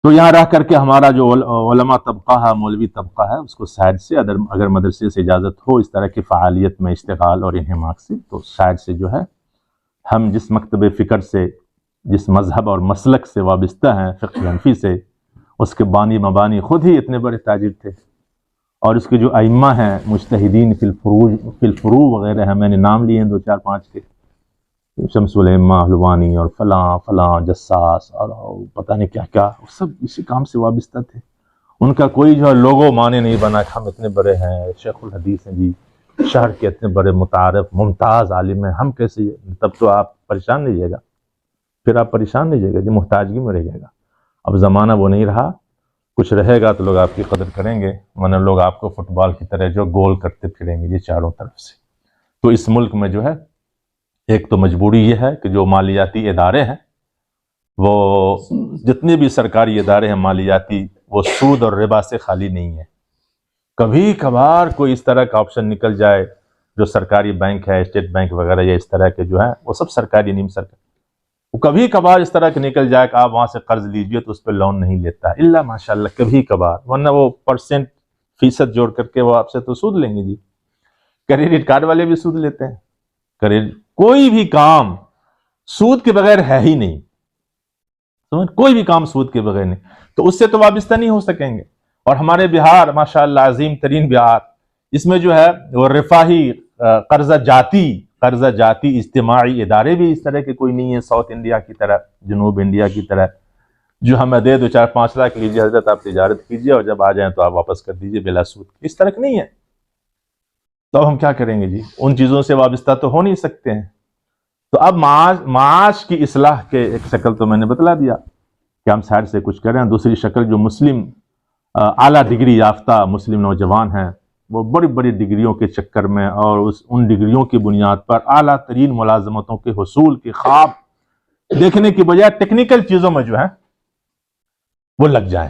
تو یہاں رہ کر کے ہمارا جو علماء طبقہ ہے, مولوی طبقہ ہے, اس کو سائڈ سے اگر مدرسے سے اجازت ہو اس طرح کی فعالیت میں اشتغال اور انہماک سے, تو سائڈ سے جو ہے ہم جس مکتب فکر سے, جس مذہب اور مسلک سے وابستہ ہیں, فقہ حنفی سے, اس کے بانی مبانی خود ہی اتنے بڑے تاجر تھے, اور اس کے جو ائمہ ہیں مجتہدین فی الفروع وغیرہ ہیں, میں نے نام لیے ہیں 2-4-5 کے, شمس الائمہ حلوانی اور فلاں جساس اور پتہ نہیں کیا کیا, سب اسی کام سے وابستہ تھے. ان کا کوئی جو ہے لوگو معنی نہیں بنا کہ ہم اتنے بڑے ہیں, شیخ الحدیث ہیں جی, شہر کے اتنے بڑے متعارف ممتاز عالم ہیں, ہم کیسے؟ تب تو آپ پریشان رہیے گا, پھر آپ پریشان رہیے گا جی, محتاجگی میں رہیے گا. اب زمانہ وہ نہیں رہا, کچھ رہے گا تو لوگ آپ کی قدر کریں گے, ورنہ لوگ آپ کو فٹ بال کی طرح جو گول کرتے پھریں گے یہ چاروں طرف سے. تو اس ملک میں جو ہے ایک تو مجبوری یہ ہے کہ جو مالیاتی ادارے ہیں, وہ جتنے بھی سرکاری ادارے ہیں مالیاتی, وہ سود اور ربا سے خالی نہیں ہے. کبھی کبھار کوئی اس طرح کا آپشن نکل جائے, جو سرکاری بینک ہے, اسٹیٹ بینک وغیرہ, یا اس طرح کے جو ہیں وہ سب سرکاری نیم سرکاری, وہ کبھی کبھار اس طرح کے نکل جائے کہ آپ وہاں سے قرض لیجئے تو اس پہ لون نہیں لیتا, الا ماشاء اللہ کبھی کبھار, ورنہ وہ % فیصد جوڑ کر کے وہ آپ سے تو سود لیں گے جی. کریڈٹ کارڈ والے بھی سود لیتے ہیں. کوئی بھی کام سود کے بغیر ہے ہی نہیں, کوئی بھی کام سود کے بغیر نہیں, تو اس سے تو وابستہ نہیں ہو سکیں گے. اور ہمارے بہار ماشاء اللہ عظیم ترین بہار, اس میں جو ہے وہ رفاہی قرضہ جاتی اجتماعی ادارے بھی اس طرح کے کوئی نہیں ہے, ساؤتھ انڈیا کی طرح, جنوب انڈیا کی طرح, جو ہمیں دے 2-4-5 لاکھ لیجیے حضرت, آپ تجارت کیجیے اور جب آ جائیں تو آپ واپس کر دیجیے بلا سود. اس طرح نہیں ہے. تو ہم کیا کریں گے جی؟ ان چیزوں سے وابستہ تو ہو نہیں سکتے ہیں. تو اب معاش کی اصلاح کے ایک شکل تو میں نے بتلا دیا کہ ہم سائڈ سے کچھ کریں. دوسری شکل جو مسلم اعلیٰ ڈگری یافتہ مسلم نوجوان ہیں، وہ بڑی بڑی ڈگریوں کے چکر میں اور ان ڈگریوں کی بنیاد پر اعلیٰ ترین ملازمتوں کے حصول کے خواب دیکھنے کی بجائے ٹیکنیکل چیزوں میں جو ہے وہ لگ جائیں،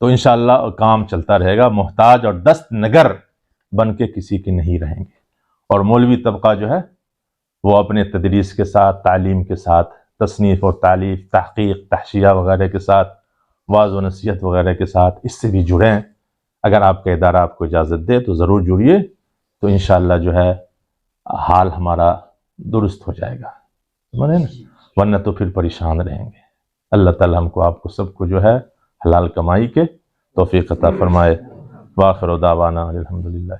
تو انشاءاللہ کام چلتا رہے گا، محتاج اور دست نگر بن کے کسی کے نہیں رہیں گے۔ اور مولوی طبقہ جو ہے وہ اپنے تدریس کے ساتھ، تعلیم کے ساتھ، تصنیف اور تالیف، تحقیق، تحشیہ وغیرہ کے ساتھ، واعظ و نصیحت وغیرہ کے ساتھ اس سے بھی جڑیں۔ اگر آپ کا ادارہ آپ کو اجازت دے تو ضرور جڑیے، تو انشاءاللہ جو ہے حال ہمارا درست ہو جائے گا، ورنہ تو پھر پریشان رہیں گے۔ اللہ تعالی ہم کو آپ کو سب کو جو ہے حلال کمائی کے توفیق عطا فرمائے۔ وآخر دعوانا الحمدللہ۔